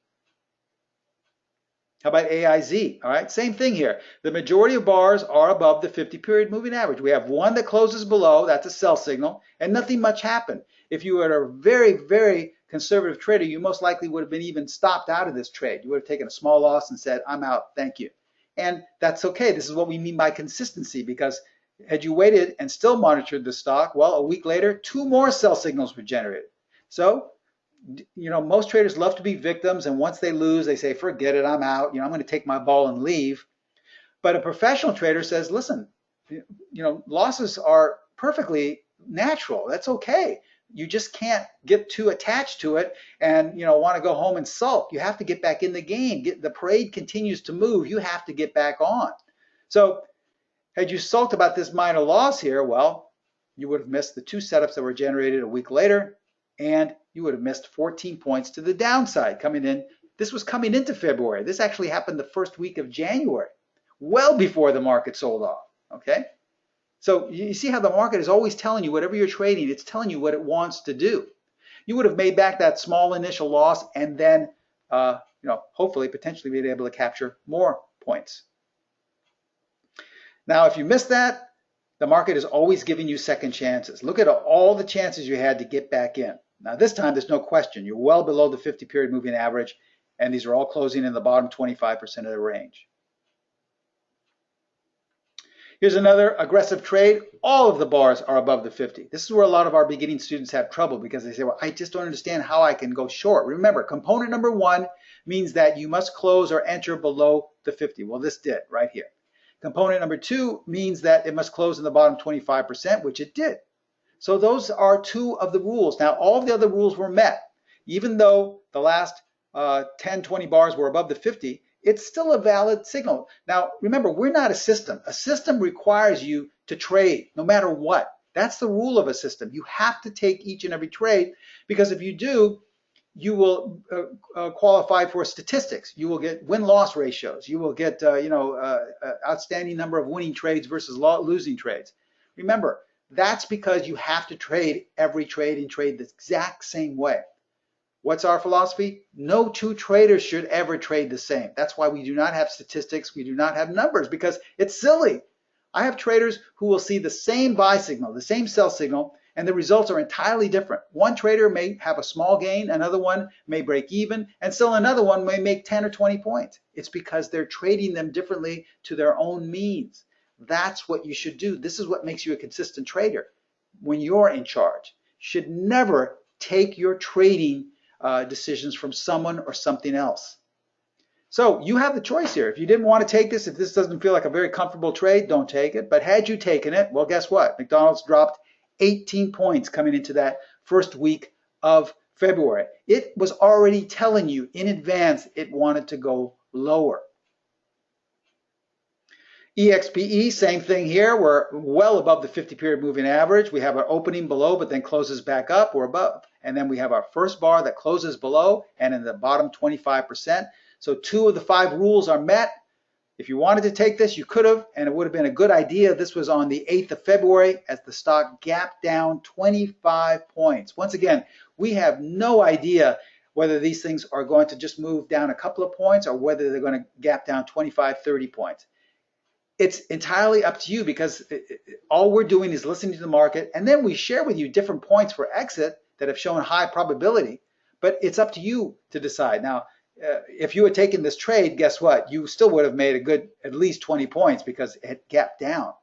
How about AIZ? All right, same thing here. The majority of bars are above the 50-period moving average. We have one that closes below, that's a sell signal, and nothing much happened. If you were a very, very conservative trader, you most likely would have been even stopped out of this trade. You would have taken a small loss and said, I'm out, thank you. And that's okay. This is what we mean by consistency, because had you waited and still monitored the stock, well, a week later, 2 more sell signals were generated. So, most traders love to be victims, and once they lose, they say, forget it, I'm out. I'm going to take my ball and leave. But a professional trader says, listen, losses are perfectly natural. That's okay. You just can't get too attached to it and want to go home and sulk. You have to get back in the game. The parade continues to move. You have to get back on. So had you sulked about this minor loss here, well, you would have missed the 2 setups that were generated a week later, and you would have missed 14 points to the downside coming in. This was coming into February. This actually happened the first week of January, well before the market sold off, okay? So you see how the market is always telling you, whatever you're trading, it's telling you what it wants to do. You would have made back that small initial loss and then, hopefully, potentially be able to capture more points. Now, if you missed that, the market is always giving you second chances. Look at all the chances you had to get back in. Now, this time, there's no question. You're well below the 50-period moving average, and these are all closing in the bottom 25% of the range. Here's another aggressive trade. All of the bars are above the 50. This is where a lot of our beginning students have trouble because they say, well, I just don't understand how I can go short. Remember, component number 1 means that you must close or enter below the 50. Well, this did right here. Component number 2 means that it must close in the bottom 25%, which it did. So those are 2 of the rules. Now, all of the other rules were met. Even though the last 10, 20 bars were above the 50, it's still a valid signal. Now, remember, we're not a system. A system requires you to trade no matter what. That's the rule of a system. You have to take each and every trade because if you do, you will qualify for statistics. You will get win-loss ratios. You will get outstanding number of winning trades versus losing trades. Remember, that's because you have to trade every trade and trade the exact same way. What's our philosophy? No 2 traders should ever trade the same. That's why we do not have statistics. We do not have numbers because it's silly. I have traders who will see the same buy signal, the same sell signal, and the results are entirely different. One trader may have a small gain, another one may break even, and still another one may make 10 or 20 points. It's because they're trading them differently to their own means. That's what you should do. This is what makes you a consistent trader. When you're in charge, you should never take your trading decisions from someone or something else. So you have the choice here. If you didn't want to take this, if this doesn't feel like a very comfortable trade, don't take it. But had you taken it, well, guess what? McDonald's dropped 18 points coming into that first week of February. It was already telling you in advance it wanted to go lower. EXPE, same thing here. We're well above the 50-period moving average. We have our opening below, but then closes back up. We're above. And then we have our first bar that closes below and in the bottom 25%. So 2 of the 5 rules are met. If you wanted to take this, you could have, and it would have been a good idea. This was on the 8th of February as the stock gapped down 25 points. Once again, we have no idea whether these things are going to just move down a couple of points or whether they're going to gap down 25, 30 points. It's entirely up to you because all we're doing is listening to the market, and then we share with you different points for exit that have shown high probability, but it's up to you to decide. Now, if you had taken this trade, guess what? You still would have made a good at least 20 points because it gapped down.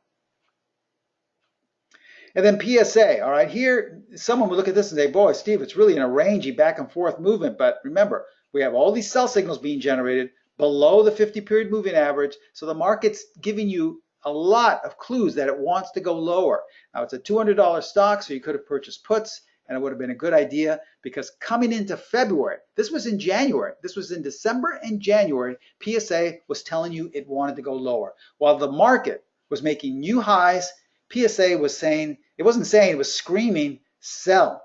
And then PSA, all right, here someone would look at this and say, boy, Steve, it's really in a rangy back and forth movement. But remember, we have all these sell signals being generated below the 50-period moving average. So the market's giving you a lot of clues that it wants to go lower. Now, it's a $200 stock, so you could have purchased puts, and it would have been a good idea because coming into February, this was in January, this was in December and January, PSA was telling you it wanted to go lower. While the market was making new highs, PSA was saying, it wasn't saying, it was screaming, sell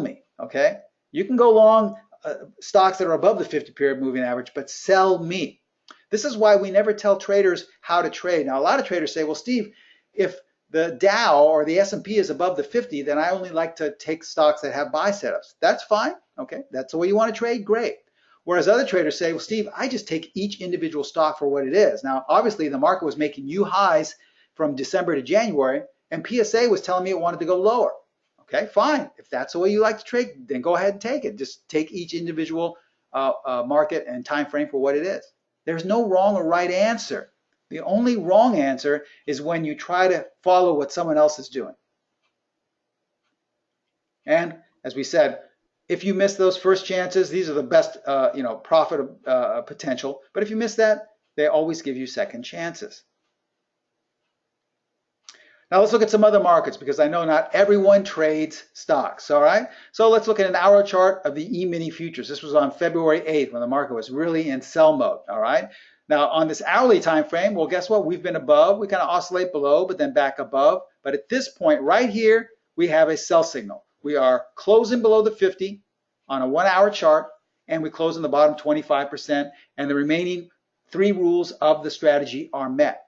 me, okay? You can go long stocks that are above the 50-period moving average, but sell me. This is why we never tell traders how to trade. Now, a lot of traders say, well, Steve, if the Dow or the S&P is above the 50, then I only like to take stocks that have buy setups. That's fine, okay? That's the way you want to trade, great. Whereas other traders say, well, Steve, I just take each individual stock for what it is. Now, obviously, the market was making new highs from December to January, and PSA was telling me it wanted to go lower. Okay, fine. If that's the way you like to trade, then go ahead and take it. Just take each individual market and time frame for what it is. There's no wrong or right answer. The only wrong answer is when you try to follow what someone else is doing. And as we said, if you miss those first chances, these are the best profit potential. But if you miss that, they always give you second chances. Now let's look at some other markets because I know not everyone trades stocks, all right? So let's look at an hour chart of the E-mini futures. This was on February 8th when the market was really in sell mode, all right? Now on this hourly time frame, well, guess what? We've been above. We kind of oscillate below, but then back above. But at this point right here, we have a sell signal. We are closing below the 50 on a 1 hour chart, and we close in the bottom 25%, and the remaining 3 rules of the strategy are met.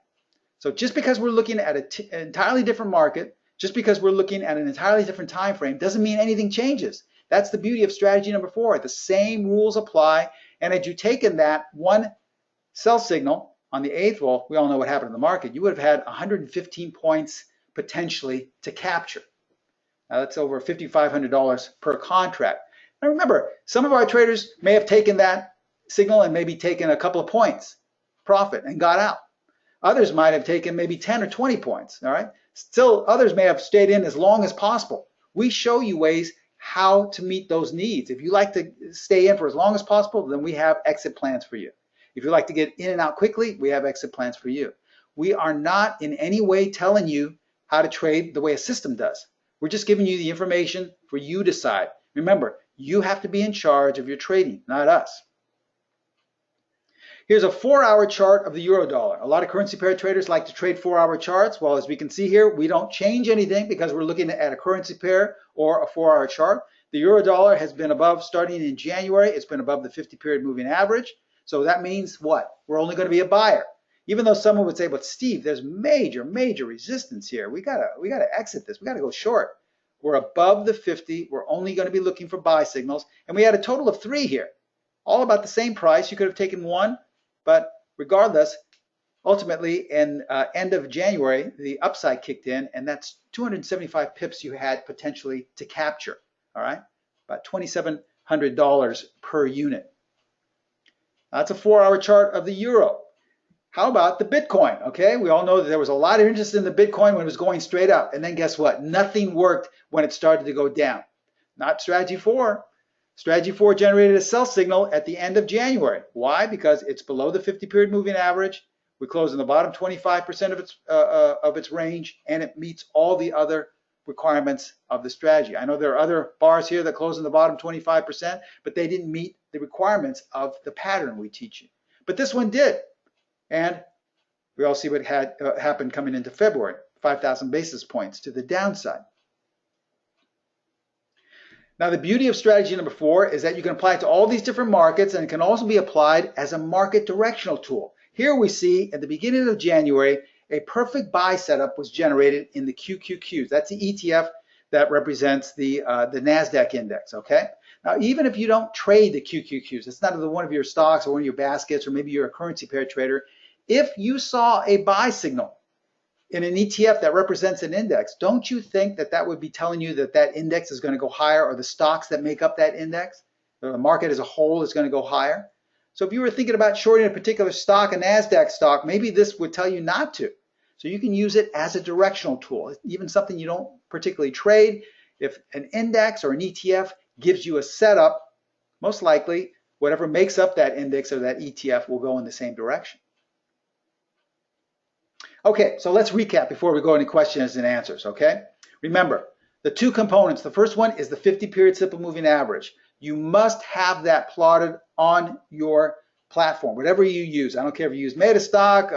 So just because we're looking at an entirely different market, just because we're looking at an entirely different time frame, doesn't mean anything changes. That's the beauty of strategy number 4. The same rules apply, and had you taken that one sell signal on the 8th, well, we all know what happened in the market. You would have had 115 points potentially to capture. Now that's over $5,500 per contract. Now remember, some of our traders may have taken that signal and maybe taken a couple of points profit and got out. Others might have taken maybe 10 or 20 points, all right? Still, others may have stayed in as long as possible. We show you ways how to meet those needs. If you like to stay in for as long as possible, then we have exit plans for you. If you like to get in and out quickly, we have exit plans for you. We are not in any way telling you how to trade the way a system does. We're just giving you the information for you to decide. Remember, you have to be in charge of your trading, not us. Here's a 4-hour chart of the euro dollar. A lot of currency pair traders like to trade 4-hour charts. Well, as we can see here, we don't change anything because we're looking at a currency pair or a 4-hour chart. The euro dollar has been above, starting in January, it's been above the 50-period moving average. So that means what? We're only going to be a buyer. Even though someone would say, but Steve, there's major resistance here. We gotta exit this. We gotta go short. We're above the 50. We're only going to be looking for buy signals. And we had a total of 3 here. All about the same price. You could have taken 1. But regardless, ultimately, in end of January, the upside kicked in, and that's 275 pips you had potentially to capture, all right? About $2,700 per unit. That's a 4-hour chart of the euro. How about the Bitcoin, okay? We all know that there was a lot of interest in the Bitcoin when it was going straight up, and then guess what? Nothing worked when it started to go down. Not strategy 4. Strategy 4 generated a sell signal at the end of January. Why? Because it's below the 50-period moving average. We close in the bottom 25% of its range, and it meets all the other requirements of the strategy. I know there are other bars here that close in the bottom 25%, but they didn't meet the requirements of the pattern we teach you. But this one did, and we all see what had happened coming into February, 5,000 basis points to the downside. Now, the beauty of strategy number 4 is that you can apply it to all these different markets, and it can also be applied as a market directional tool. Here we see at the beginning of January, a perfect buy setup was generated in the QQQs. That's the ETF that represents the NASDAQ index, okay? Now, even if you don't trade the QQQs, it's not one of your stocks or one of your baskets, or maybe you're a currency pair trader, if you saw a buy signal in an ETF that represents an index, don't you think that that would be telling you that that index is going to go higher, or the stocks that make up that index, or the market as a whole is going to go higher? So if you were thinking about shorting a particular stock, a NASDAQ stock, maybe this would tell you not to. So you can use it as a directional tool, even something you don't particularly trade. If an index or an ETF gives you a setup, most likely whatever makes up that index or that ETF will go in the same direction. Okay, so let's recap before we go into questions and answers, okay? Remember, the two components. The first one is the 50-period simple moving average. You must have that plotted on your platform, whatever you use. I don't care if you use Metastock,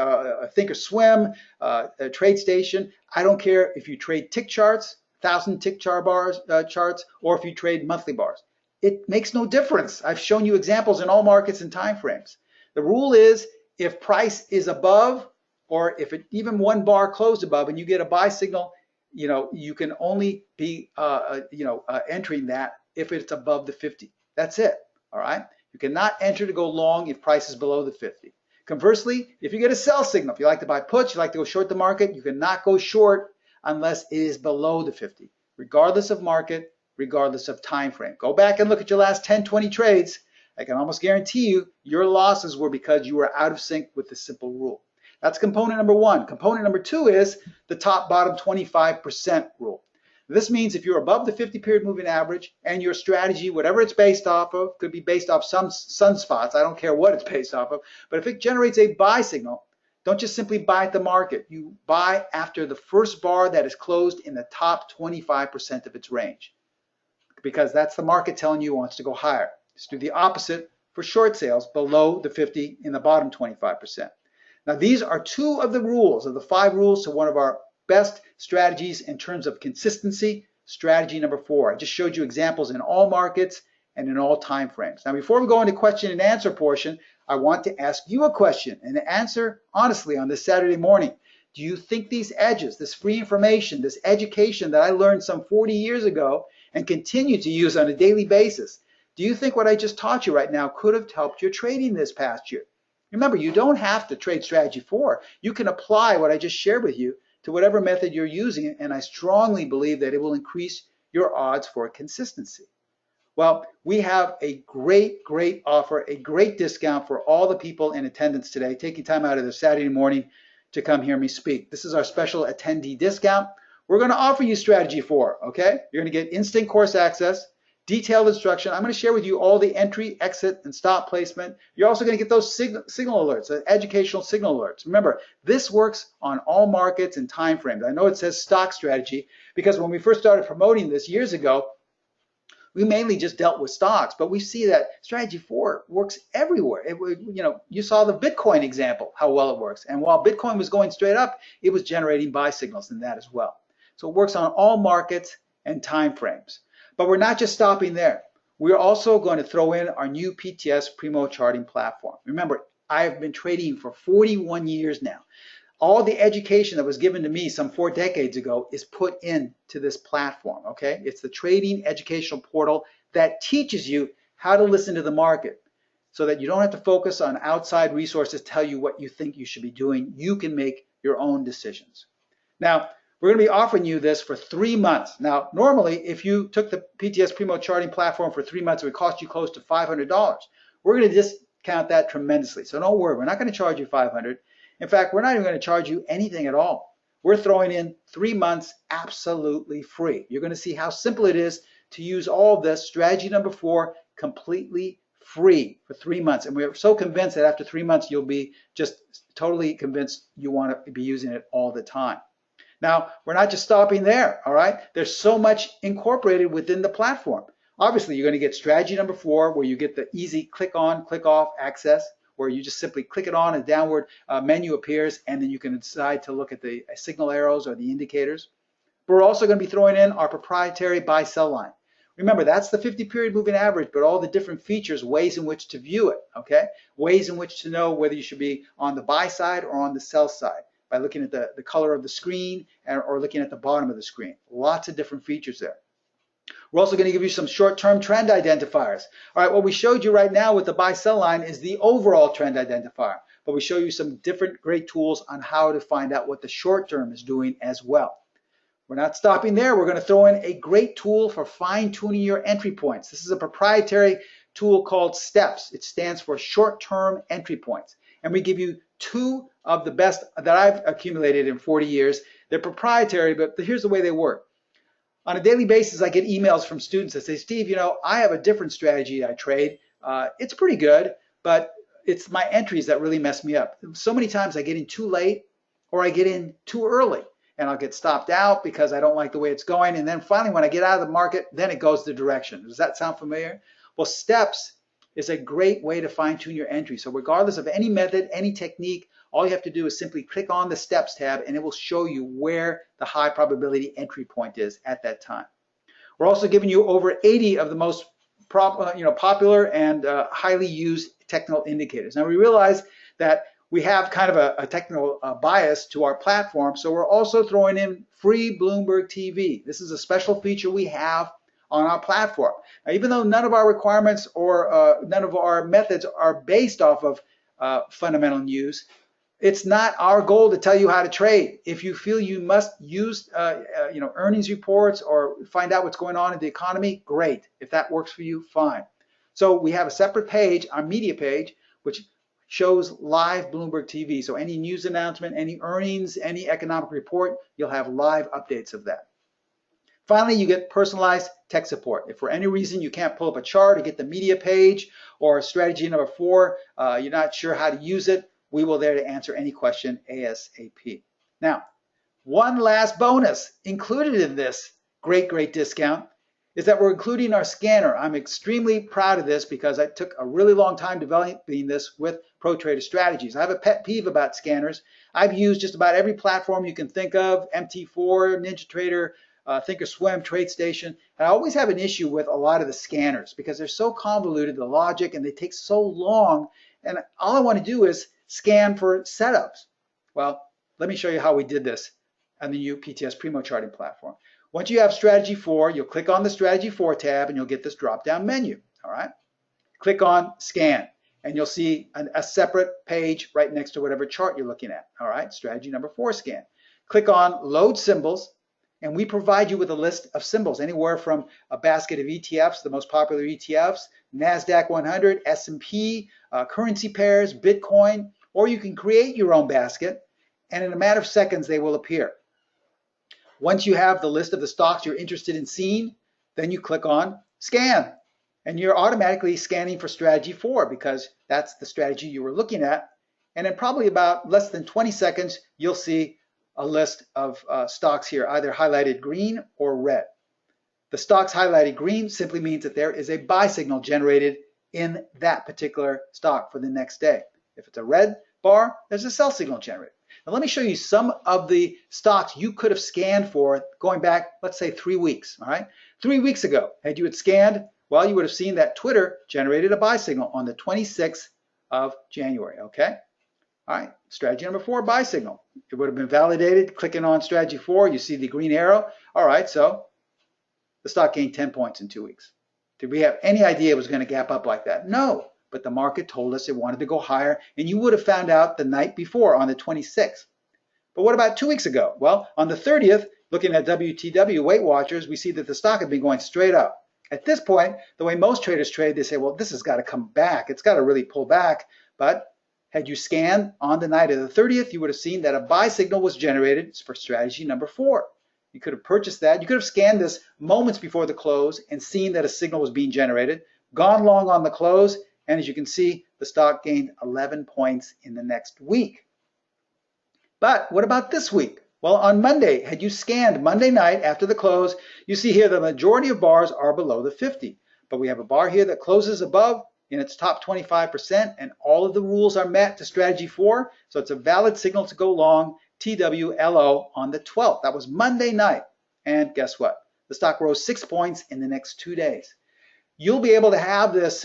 Thinkorswim, a TradeStation. I don't care if you trade tick charts, 1,000 tick chart bars, charts, or if you trade monthly bars. It makes no difference. I've shown you examples in all markets and time frames. The rule is if price is above, or if even one bar closed above and you get a buy signal, you can only be entering that if it's above the 50. That's it. All right. You cannot enter to go long if price is below the 50. Conversely, if you get a sell signal, if you like to buy puts, you like to go short the market, you cannot go short unless it is below the 50, regardless of market, regardless of time frame. Go back and look at your last 10, 20 trades. I can almost guarantee you your losses were because you were out of sync with the simple rule. That's component number one. Component number two is the top bottom 25% rule. This means if you're above the 50-period moving average and your strategy, whatever it's based off of, could be based off some sunspots, I don't care what it's based off of, but if it generates a buy signal, don't just simply buy at the market. You buy after the first bar that is closed in the top 25% of its range, because that's the market telling you it wants to go higher. Just do the opposite for short sales below the 50 in the bottom 25%. Now, these are two of the rules, of the 5 rules to one of our best strategies in terms of consistency, strategy number 4. I just showed you examples in all markets and in all time frames. Now, before we go into question and answer portion, I want to ask you a question and answer honestly on this Saturday morning. Do you think these edges, this free information, this education that I learned some 40 years ago and continue to use on a daily basis, do you think what I just taught you right now could have helped your trading this past year? Remember, you don't have to trade strategy 4. You can apply what I just shared with you to whatever method you're using, and I strongly believe that it will increase your odds for consistency. Well, we have a great offer, a great discount for all the people in attendance today, taking time out of their Saturday morning to come hear me speak. This is our special attendee discount. We're going to offer you strategy 4, okay? You're going to get instant course access, detailed instruction. I'm going to share with you all the entry, exit, and stop placement. You're also going to get those signal alerts, educational signal alerts. Remember, this works on all markets and time frames. I know it says stock strategy because when we first started promoting this years ago, we mainly just dealt with stocks, but we see that strategy 4 works everywhere. You saw the Bitcoin example, how well it works. And while Bitcoin was going straight up, it was generating buy signals in that as well. So it works on all markets and time frames. But we're not just stopping there. We're also going to throw in our new PTS Primo charting platform. Remember, I have been trading for 41 years now. All the education that was given to me some 4 decades ago is put into this platform, okay? It's the trading educational portal that teaches you how to listen to the market so that you don't have to focus on outside resources tell you what you think you should be doing. You can make your own decisions. Now, we're going to be offering you this for 3 months. Now, normally, if you took the PTS Primo charting platform for 3 months, it would cost you close to $500. We're going to discount that tremendously. So don't worry, we're not going to charge you $500. In fact, we're not even going to charge you anything at all. We're throwing in 3 months absolutely free. You're going to see how simple it is to use all of this. Strategy number 4, completely free for 3 months. And we're so convinced that after 3 months, you'll be just totally convinced you want to be using it all the time. Now, we're not just stopping there, all right? There's so much incorporated within the platform. Obviously, you're going to get strategy number 4, where you get the easy click on, click off access, where you just simply click it on, a downward menu appears, and then you can decide to look at the signal arrows or the indicators. But we're also going to be throwing in our proprietary buy-sell line, Remember, that's the 50-period moving average, but all the different features, ways in which to view it, okay? Ways in which to know whether you should be on the buy side or on the sell side by looking at the color of the screen or looking at the bottom of the screen. Lots of different features there. We're also going to give you some short-term trend identifiers. All right, what we showed you right now with the buy-sell line is the overall trend identifier, but we show you some different great tools on how to find out what the short term is doing as well. We're not stopping there. We're going to throw in a great tool for fine-tuning your entry points. This is a proprietary tool called STEPS. It stands for short-term entry points. And we give you 2 of the best that I've accumulated in 40 years. They're proprietary, but here's the way they work. On a daily basis, I get emails from students that say, Steve, you know, I have a different strategy I trade. It's pretty good, but it's my entries that really mess me up. So many times I get in too late or I get in too early. And I'll get stopped out because I don't like the way it's going. And then finally, when I get out of the market, then it goes the direction. Does that sound familiar? Well, STEPS is a great way to fine tune your entry. So regardless of any method, any technique, all you have to do is simply click on the STEPS tab and it will show you where the high probability entry point is at that time. We're also giving you over 80 of the most popular and highly used technical indicators. Now we realize that we have kind of a technical bias to our platform, so we're also throwing in free Bloomberg TV. This is a special feature we have on our platform. Now, even though none of our requirements or none of our methods are based off of fundamental news, it's not our goal to tell you how to trade. If you feel you must use earnings reports or find out what's going on in the economy, great. If that works for you, fine. So we have a separate page, our media page, which shows live Bloomberg TV. So any news announcement, any earnings, any economic report, you'll have live updates of that. Finally, you get personalized tech support. If for any reason you can't pull up a chart or get the media page or strategy number 4, you're not sure how to use it, we will there to answer any question ASAP. Now, one last bonus included in this great discount is that we're including our scanner. I'm extremely proud of this because I took a really long time developing this with Pro Trader Strategies. I have a pet peeve about scanners. I've used just about every platform you can think of, MT4, NinjaTrader, Thinkorswim, TradeStation. And I always have an issue with a lot of the scanners because they're so convoluted, the logic, and they take so long. And all I want to do is scan for setups. Well, let me show you how we did this on the new PTS Primo charting platform. Once you have strategy 4, you'll click on the strategy 4 tab and you'll get this drop down menu. All right. Click on scan and you'll see a separate page right next to whatever chart you're looking at. All right. Strategy number 4 scan. Click on load symbols and we provide you with a list of symbols anywhere from a basket of ETFs, the most popular ETFs, NASDAQ 100, S&P, currency pairs, Bitcoin, or you can create your own basket and in a matter of seconds they will appear. Once you have the list of the stocks you're interested in seeing, then you click on scan and you're automatically scanning for strategy 4 because that's the strategy you were looking at. And in probably about less than 20 seconds, you'll see a list of stocks here, either highlighted green or red. The stocks highlighted green simply means that there is a buy signal generated in that particular stock for the next day. If it's a red bar, there's a sell signal generated. Now let me show you some of the stocks you could have scanned for going back, let's say 3 weeks, all right? 3 weeks ago, had you had scanned, well, you would have seen that Twitter generated a buy signal on the 26th of January, okay? All right, strategy number 4, buy signal. It would have been validated. Clicking on strategy 4, you see the green arrow. All right, so the stock gained 10 points in 2 weeks. Did we have any idea it was going to gap up like that? No. But the market told us it wanted to go higher, and you would have found out the night before on the 26th. But what about 2 weeks ago? Well, on the 30th, looking at WTW Weight Watchers, we see that the stock had been going straight up. At this point, the way most traders trade, they say, well, this has got to come back. It's got to really pull back. But had you scanned on the night of the 30th, you would have seen that a buy signal was generated for strategy number 4. You could have purchased that. You could have scanned this moments before the close and seen that a signal was being generated, gone long on the close, and as you can see, the stock gained 11 points in the next week. But what about this week? Well, on Monday, had you scanned Monday night after the close, you see here the majority of bars are below the 50. But we have a bar here that closes above in its top 25%, and all of the rules are met to strategy 4. So it's a valid signal to go long TWLO on the 12th. That was Monday night. And guess what? The The stock rose 6 points in the next 2 days. You'll be able to have this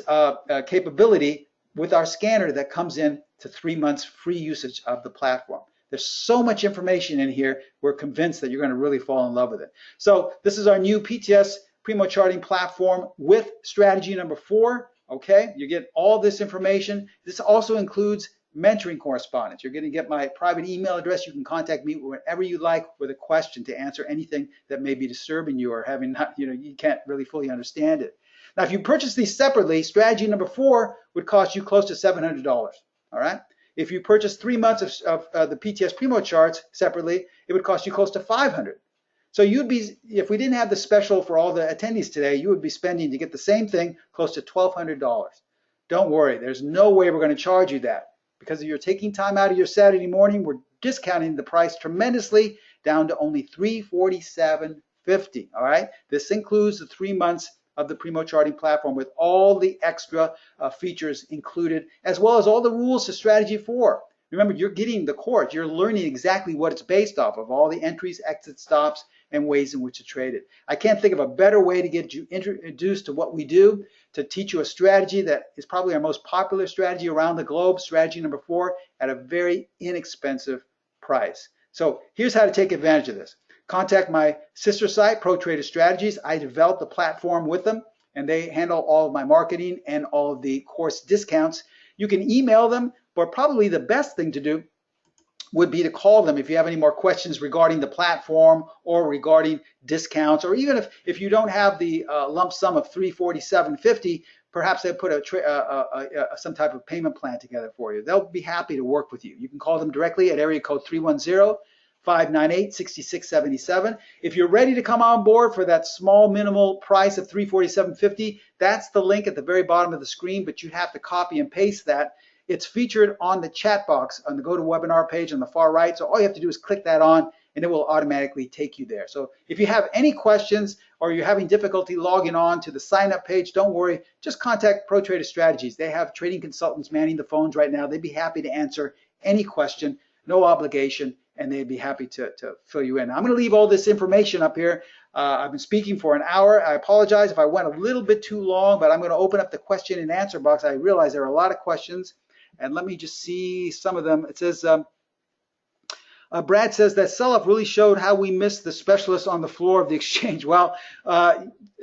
capability with our scanner that comes in to 3 months free usage of the platform. There's so much information in here, we're convinced that you're going to really fall in love with it. So this is our new PTS Primo charting platform with strategy number 4. Okay, you get all this information. This also includes mentoring correspondence. You're going to get my private email address. You can contact me whenever you like with a question to answer anything that may be disturbing you or having not, you can't really fully understand it. Now, if you purchase these separately, strategy number 4 would cost you close to $700. All right. If you purchase 3 months of the PTS Primo charts separately, it would cost you close to $500. So you'd be, if we didn't have the special for all the attendees today, you would be spending to get the same thing close to $1,200. Don't worry, there's no way we're going to charge you that. Because you're taking time out of your Saturday morning, we're discounting the price tremendously down to only $347.50. All right, this includes the 3 months of the Primo charting platform with all the extra features included, as well as all the rules to strategy 4. Remember, you're getting the course. You're learning exactly what it's based off of, all the entries, exit stops, and ways in which to trade it. I can't think of a better way to get you introduced to what we do, to teach you a strategy that is probably our most popular strategy around the globe, strategy number 4, at a very inexpensive price. So here's how to take advantage of this. Contact my sister site, Pro Trader Strategies. I developed the platform with them, and they handle all of my marketing and all of the course discounts. You can email them, but probably the best thing to do would be to call them if you have any more questions regarding the platform or regarding discounts, or even if you don't have the lump sum of $347.50, perhaps they put some type of payment plan together for you. They'll be happy to work with you. You can call them directly at area code 310-598-6677. If you're ready to come on board for that small minimal price of $347.50, that's the link at the very bottom of the screen, but you have to copy and paste that. It's featured on the chat box on the GoToWebinar page on the far right. So all you have to do is click that on and it will automatically take you there. So if you have any questions or you're having difficulty logging on to the sign up page, don't worry, just contact Pro Trader Strategies. They have trading consultants manning the phones right now. They'd be happy to answer any question, no obligation, and they'd be happy to fill you in. I'm going to leave all this information up here. I've been speaking for an hour. I apologize if I went a little bit too long, but I'm going to open up the question and answer box. I realize there are a lot of questions. And let me just see some of them. It says, Brad says that sell-off really showed how we missed the specialists on the floor of the exchange. Well,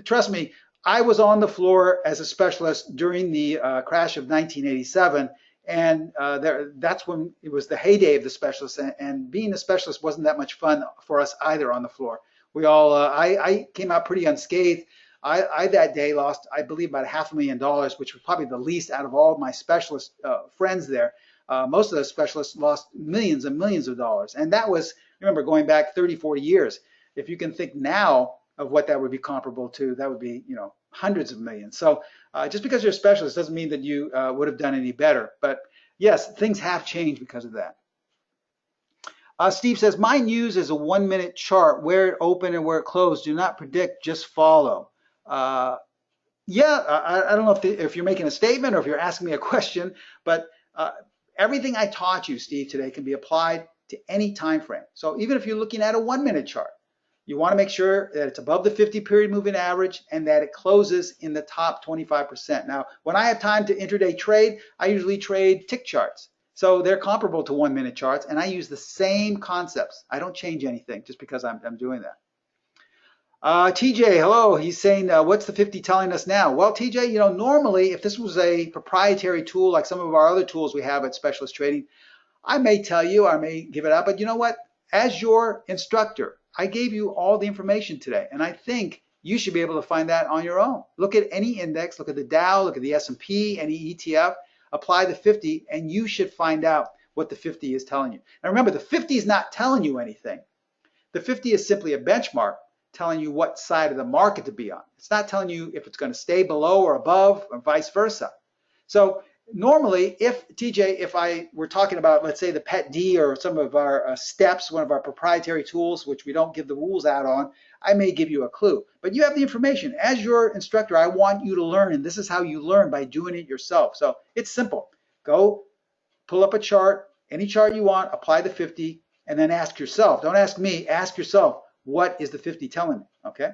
trust me, I was on the floor as a specialist during the crash of 1987. And that's when it was the heyday of the specialists. And being a specialist wasn't that much fun for us either on the floor. We all, I came out pretty unscathed. I that day lost, I believe, about $500,000, which was probably the least out of all of my specialist friends there. Most of those specialists lost millions and millions of dollars. And that was, remember, going back 30, 40 years. If you can think now of what that would be comparable to, that would be, hundreds of millions. So just because you're a specialist doesn't mean that you would have done any better. But yes, things have changed because of that. Steve says, mine uses a 1-minute chart where it opened and where it closed. Do not predict, just follow. I don't know if you're making a statement or if you're asking me a question, but everything I taught you, Steve, today can be applied to any time frame. So even if you're looking at a 1-minute chart, you want to make sure that it's above the 50-period moving average and that it closes in the top 25%. Now, when I have time to intraday trade, I usually trade tick charts. So they're comparable to 1-minute charts, and I use the same concepts. I don't change anything just because I'm doing that. TJ, hello. He's saying, what's the 50 telling us now? Well, TJ, normally if this was a proprietary tool like some of our other tools we have at Specialist Trading, I may tell you, I may give it up, but you know what? As your instructor, I gave you all the information today, and I think you should be able to find that on your own. Look at any index, look at the Dow, look at the S&P, any ETF, apply the 50, and you should find out what the 50 is telling you. Now remember, the 50 is not telling you anything. The 50 is simply a benchmark telling you what side of the market to be on. It's not telling you if it's going to stay below or above or vice versa. So normally, if I were talking about, let's say, the PET D or some of our steps, one of our proprietary tools, which we don't give the rules out on, I may give you a clue. But you have the information. As your instructor, I want you to learn, and this is how you learn, by doing it yourself. So it's simple. Go pull up a chart, any chart you want, apply the 50, and then ask yourself. Don't ask me, ask yourself, what is the 50 telling me, okay?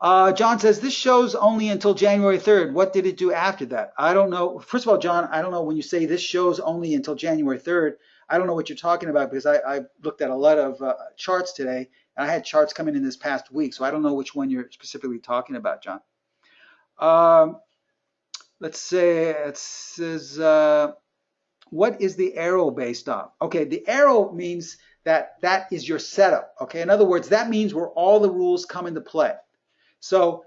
John says, this shows only until January 3rd. What did it do after that? I don't know. First of all, John, I don't know when you say this shows only until January 3rd. I don't know what you're talking about because I looked at a lot of charts today, and I had charts coming in this past week, so I don't know which one you're specifically talking about, John. Let's say it says, what is the arrow based on? Okay, the arrow means that is your setup. Okay, in other words, that means where all the rules come into play. So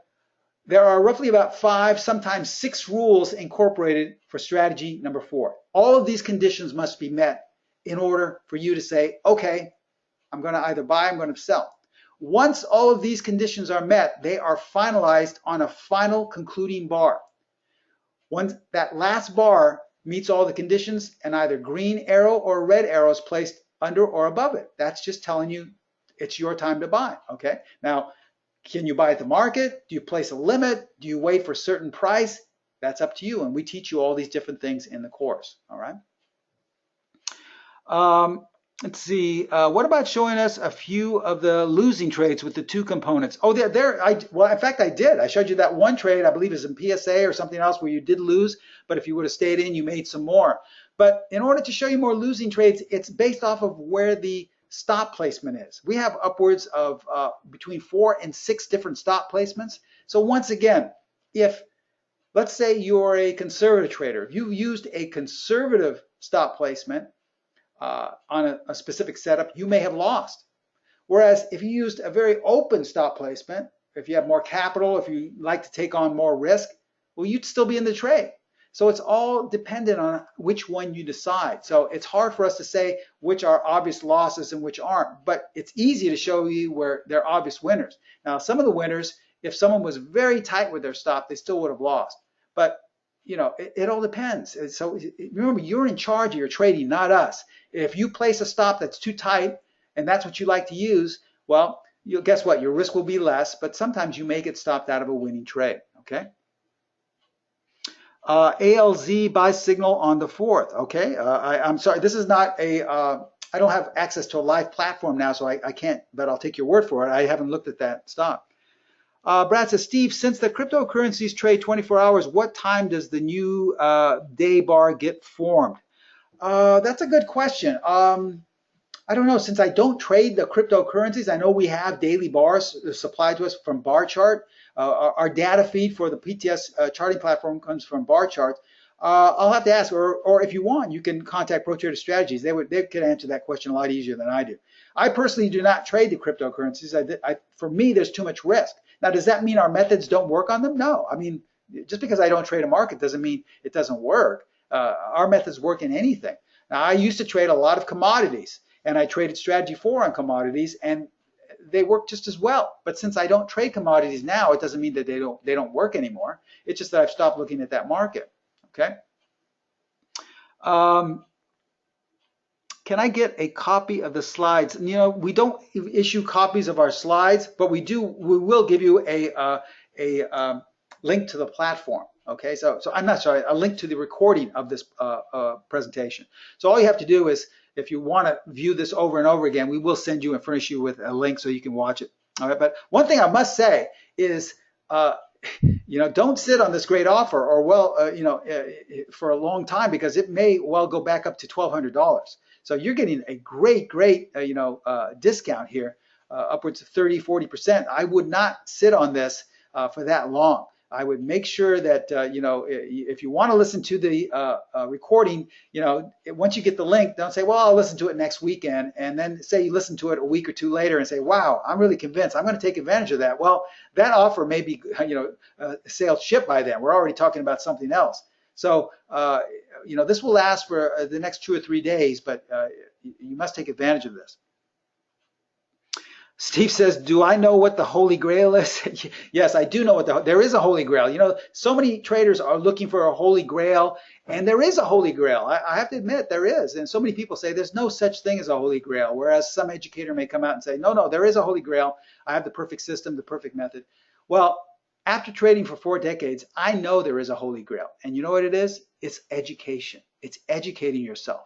there are roughly about 5, sometimes 6 rules incorporated for strategy number 4. All of these conditions must be met in order for you to say, okay, I'm going to either buy, I'm going to sell. Once all of these conditions are met, they are finalized on a final concluding bar. Once that last bar meets all the conditions, an either green arrow or red arrow is placed under or above it. That's just telling you it's your time to buy. Okay. Now, can you buy at the market? Do you place a limit? Do you wait for a certain price? That's up to you. And we teach you all these different things in the course. All right. Let's see. What about showing us a few of the losing trades with the 2 components? Oh, well, in fact, I did. I showed you that one trade, I believe is in PSA or something else where you did lose, but if you would have stayed in, you made some more. But in order to show you more losing trades, it's based off of where the stop placement is. We have upwards of between 4 and 6 different stop placements. So once again, if let's say you're a conservative trader, if you used a conservative stop placement on a specific setup, you may have lost. Whereas if you used a very open stop placement, if you have more capital, if you like to take on more risk, well, you'd still be in the trade. So it's all dependent on which one you decide. So it's hard for us to say which are obvious losses and which aren't, but it's easy to show you where they're obvious winners. Now, some of the winners, if someone was very tight with their stop, they still would have lost. But you know, it all depends. So remember, you're in charge of your trading, not us. If you place a stop that's too tight and that's what you like to use, well, guess what? Your risk will be less, but sometimes you may get stopped out of a winning trade. Okay. ALZ buy signal on the 4th. Okay. I'm sorry. This is not a, I don't have access to a live platform now, so I can't, but I'll take your word for it. I haven't looked at that stop. Brad says, Steve, since the cryptocurrencies trade 24 hours, what time does the new day bar get formed? That's a good question. I don't know. Since I don't trade the cryptocurrencies, I know we have daily bars supplied to us from bar chart. Our data feed for the PTS charting platform comes from bar charts. I'll have to ask, or if you want, you can contact Pro Trader Strategies. They could answer that question a lot easier than I do. I personally do not trade the cryptocurrencies. For me, there's too much risk. Now, does that mean our methods don't work on them? No. I mean, just because I don't trade a market doesn't mean it doesn't work. Our methods work in anything. Now, I used to trade a lot of commodities, and I traded strategy 4 on commodities, and they work just as well. But since I don't trade commodities now, it doesn't mean that they don't work anymore. It's just that I've stopped looking at that market. Okay. Can I get a copy of the slides? You know, we don't issue copies of our slides, but we will give you a link to the platform. Okay, so I'm not sorry, a link to the recording of this presentation. So all you have to do is, if you want to view this over and over again, we will send you and furnish you with a link so you can watch it. All right, but one thing I must say is, you know, don't sit on this great offer, or you know, for a long time, because it may well go back up to $1,200. So you're getting a great, you know, discount here, upwards of 30–40%. I would not sit on this for that long. I would make sure that, you know, if you want to listen to the recording, you know, once you get the link, don't say, well, I'll listen to it next weekend. And then say you listen to it a week or two later and say, wow, I'm really convinced. I'm going to take advantage of that. Well, that offer may be, you know, sales shipped by then. We're already talking about something else. So, you know, this will last for the next 2 or 3 days, but you must take advantage of this. Steve says, do I know what the Holy Grail is? Yes, I do know what there is a Holy Grail. You know, so many traders are looking for a Holy Grail, and there is a Holy Grail. I have to admit there is. And so many people say there's no such thing as a Holy Grail, whereas some educator may come out and say, no, there is a Holy Grail. I have the perfect system, the perfect method. Well, after trading for 4 decades, I know there is a Holy Grail. And you know what it is? It's education. It's educating yourself.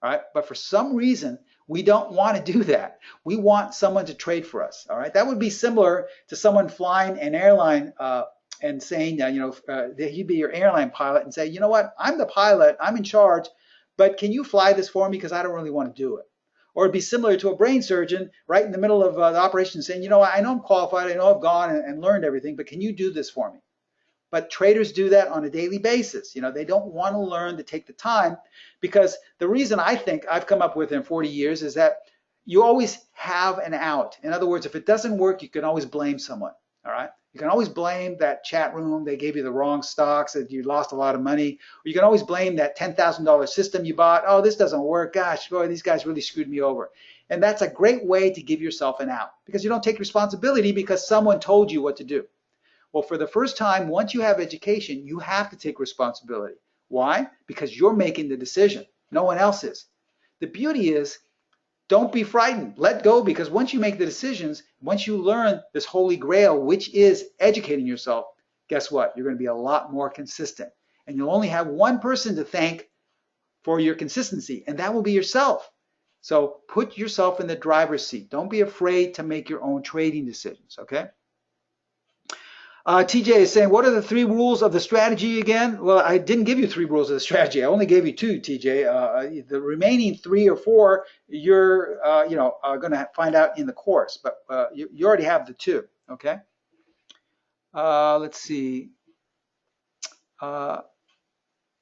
all right? But for some reason, we don't want to do that. We want someone to trade for us, all right? That would be similar to someone flying an airline and saying, that he'd be your airline pilot and say, you know what, I'm the pilot, I'm in charge, but can you fly this for me because I don't really want to do it? Or it'd be similar to a brain surgeon right in the middle of the operation saying, you know, I know I'm qualified, I know I've gone and learned everything, but can you do this for me? But traders do that on a daily basis. They don't want to learn to take the time, because the reason I think I've come up with in 40 years is that you always have an out. In other words, if it doesn't work, you can always blame someone, all right? You can always blame that chat room, they gave you the wrong stocks, that you lost a lot of money. Or you can always blame that $10,000 system you bought. Oh, this doesn't work. Gosh, boy, these guys really screwed me over. And that's a great way to give yourself an out, because you don't take responsibility because someone told you what to do. Well, for the first time, once you have education, you have to take responsibility. Why? Because you're making the decision. No one else is. The beauty is, don't be frightened. Let go, because once you make the decisions, once you learn this holy grail, which is educating yourself, guess what? You're going to be a lot more consistent. And you'll only have one person to thank for your consistency, and that will be yourself. So put yourself in the driver's seat. Don't be afraid to make your own trading decisions, okay? TJ is saying, what are the 3 rules of the strategy again? Well, I didn't give you 3 rules of the strategy. I only gave you 2, TJ. The remaining 3 or 4, you're going to find out in the course, but you already have the 2, okay? Let's see.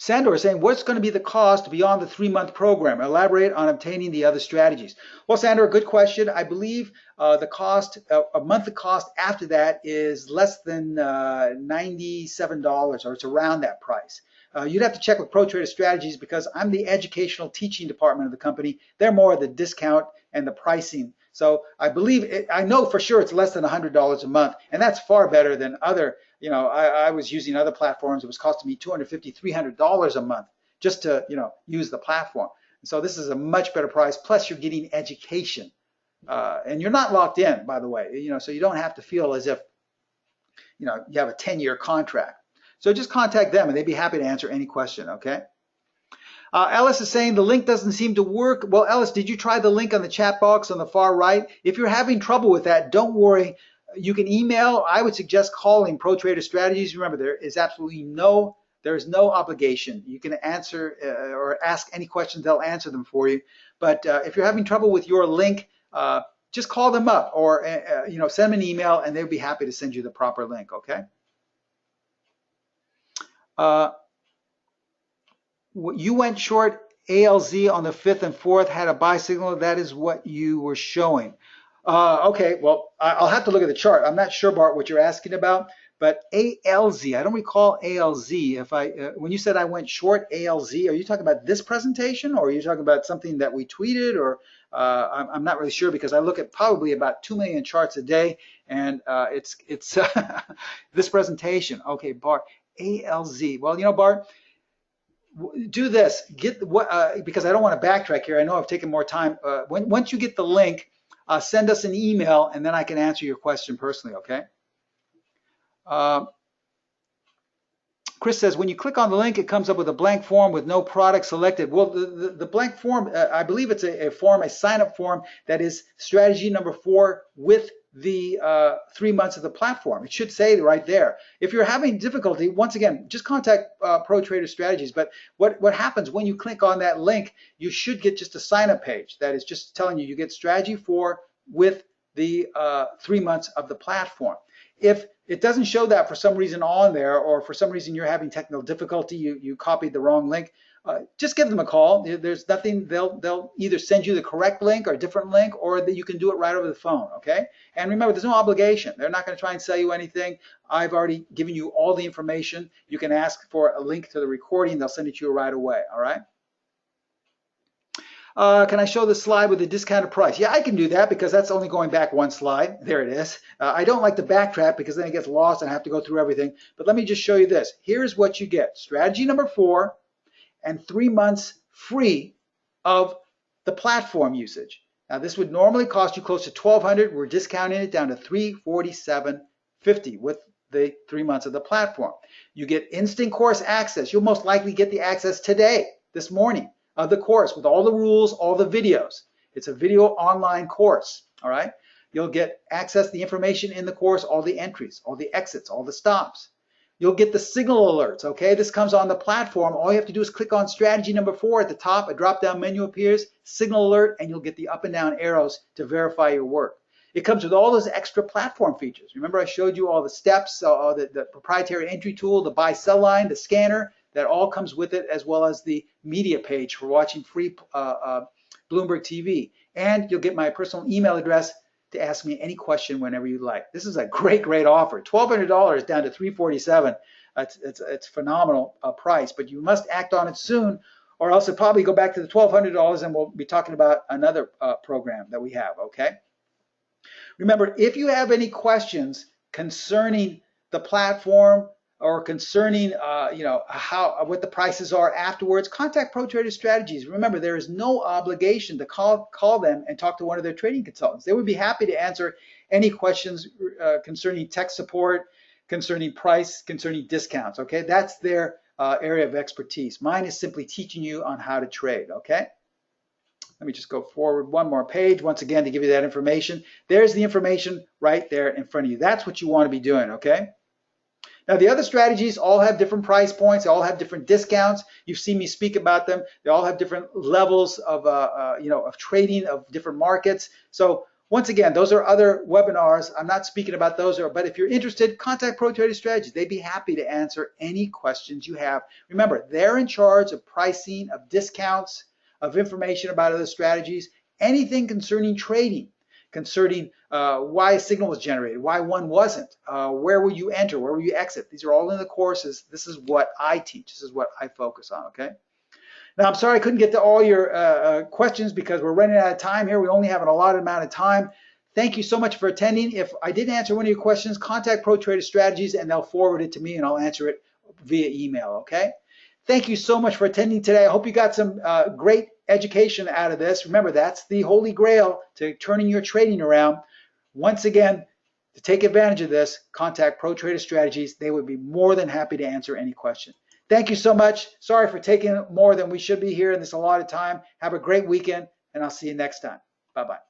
Sandor is saying, what's going to be the cost beyond the 3-month program? Elaborate on obtaining the other strategies. Well, Sandor, good question. I believe the cost, a monthly cost after that is less than $97, or it's around that price. You'd have to check with Pro Trader Strategies, because I'm the educational teaching department of the company. They're more of the discount and the pricing. So I believe, I know for sure it's less than $100 a month, and that's far better than other. I was using other platforms. It was costing me $250, $300 a month just to, use the platform. And so this is a much better price. Plus, you're getting education, and you're not locked in, by the way. So you don't have to feel as if, you have a 10-year contract. So just contact them, and they'd be happy to answer any question. Okay. Ellis is saying the link doesn't seem to work. Well, Ellis, did you try the link on the chat box on the far right? If you're having trouble with that, don't worry. You can email. I would suggest calling Pro Trader Strategies. Remember, there is no obligation. You can answer or ask any questions. They'll answer them for you. But if you're having trouble with your link, just call them up, or send them an email, and they'll be happy to send you the proper link. Okay. You went short ALZ on the 5th and 4th, had a buy signal. That is what you were showing. Okay, well, I'll have to look at the chart. I'm not sure, Bart, what you're asking about, but ALZ, I don't recall ALZ. When you said I went short ALZ, are you talking about this presentation, or are you talking about something that we tweeted, or I'm not really sure, because I look at probably about 2 million charts a day, and it's this presentation. Okay, Bart, ALZ. Well, Bart, do this. Because I don't want to backtrack here. I know I've taken more time. Once you get the link, send us an email, and then I can answer your question personally, okay? Chris says, when you click on the link, it comes up with a blank form with no product selected. Well, the blank form, I believe it's a sign-up form that is strategy number 4 with the 3 months of the platform. It should say right there. If you're having difficulty, once again, just contact Pro Trader Strategies. But what happens when you click on that link, you should get just a sign-up page that is just telling you get strategy 4 with the 3 months of the platform. If it doesn't show that for some reason on there, or for some reason you're having technical difficulty, you copied the wrong link, just give them a call. There's nothing, they'll either send you the correct link or a different link, or that you can do it right over the phone, okay? And remember, there's no obligation. They're not going to try and sell you anything. I've already given you all the information. You can ask for a link to the recording. They'll send it to you right away, all right? Can I show the slide with the discounted price? Yeah, I can do that, because that's only going back 1 slide. There it is. I don't like to backtrack, because then it gets lost and I have to go through everything. But let me just show you this. Here's what you get. Strategy number 4 and 3 months free of the platform usage. Now, this would normally cost you close to $1,200. We're discounting it down to $347.50 with the 3 months of the platform. You get instant course access. You'll most likely get the access today, this morning. of the course with all the rules, all the videos. It's a video online course, all right? You'll get access to the information in the course, all the entries, all the exits, all the stops. You'll get the signal alerts, okay? This comes on the platform. All you have to do is click on strategy number 4 at the top. A drop-down menu appears, signal alert, and you'll get the up and down arrows to verify your work. It comes with all those extra platform features. Remember I showed you all the steps, the proprietary entry tool, the buy-sell line, the scanner, that all comes with it, as well as the media page for watching free Bloomberg TV. And you'll get my personal email address to ask me any question whenever you like. This is a great, great offer. $1,200 down to $347. It's phenomenal price, but you must act on it soon, or else it'll probably go back to the $1,200 and we'll be talking about another program that we have, okay? Remember, if you have any questions concerning the platform or concerning what the prices are afterwards, contact Pro Trader Strategies. Remember, there is no obligation to call them and talk to one of their trading consultants. They would be happy to answer any questions concerning tech support, concerning price, concerning discounts, okay? That's their area of expertise. Mine is simply teaching you on how to trade, okay? Let me just go forward one more page once again to give you that information. There's the information right there in front of you. That's what you want to be doing, okay? Now, the other strategies all have different price points. They all have different discounts. You've seen me speak about them. They all have different levels of, of trading of different markets. So once again, those are other webinars. I'm not speaking about those, but if you're interested, contact Pro Trader Strategies. They'd be happy to answer any questions you have. Remember, they're in charge of pricing, of discounts, of information about other strategies, anything concerning trading, concerning why a signal was generated, why one wasn't, where will you enter, where will you exit. These are all in the courses. This is what I teach. This is what I focus on, okay? Now, I'm sorry I couldn't get to all your questions because we're running out of time here. We only have an allotted amount of time. Thank you so much for attending. If I didn't answer one of your questions, contact Pro Trader Strategies and they'll forward it to me and I'll answer it via email, okay? Thank you so much for attending today. I hope you got some great education out of this. Remember, that's the holy grail to turning your trading around. Once again, to take advantage of this, contact Pro Trader Strategies. They would be more than happy to answer any question. Thank you so much. Sorry for taking more than we should be here in this allotted time. Have a great weekend, and I'll see you next time. Bye-bye.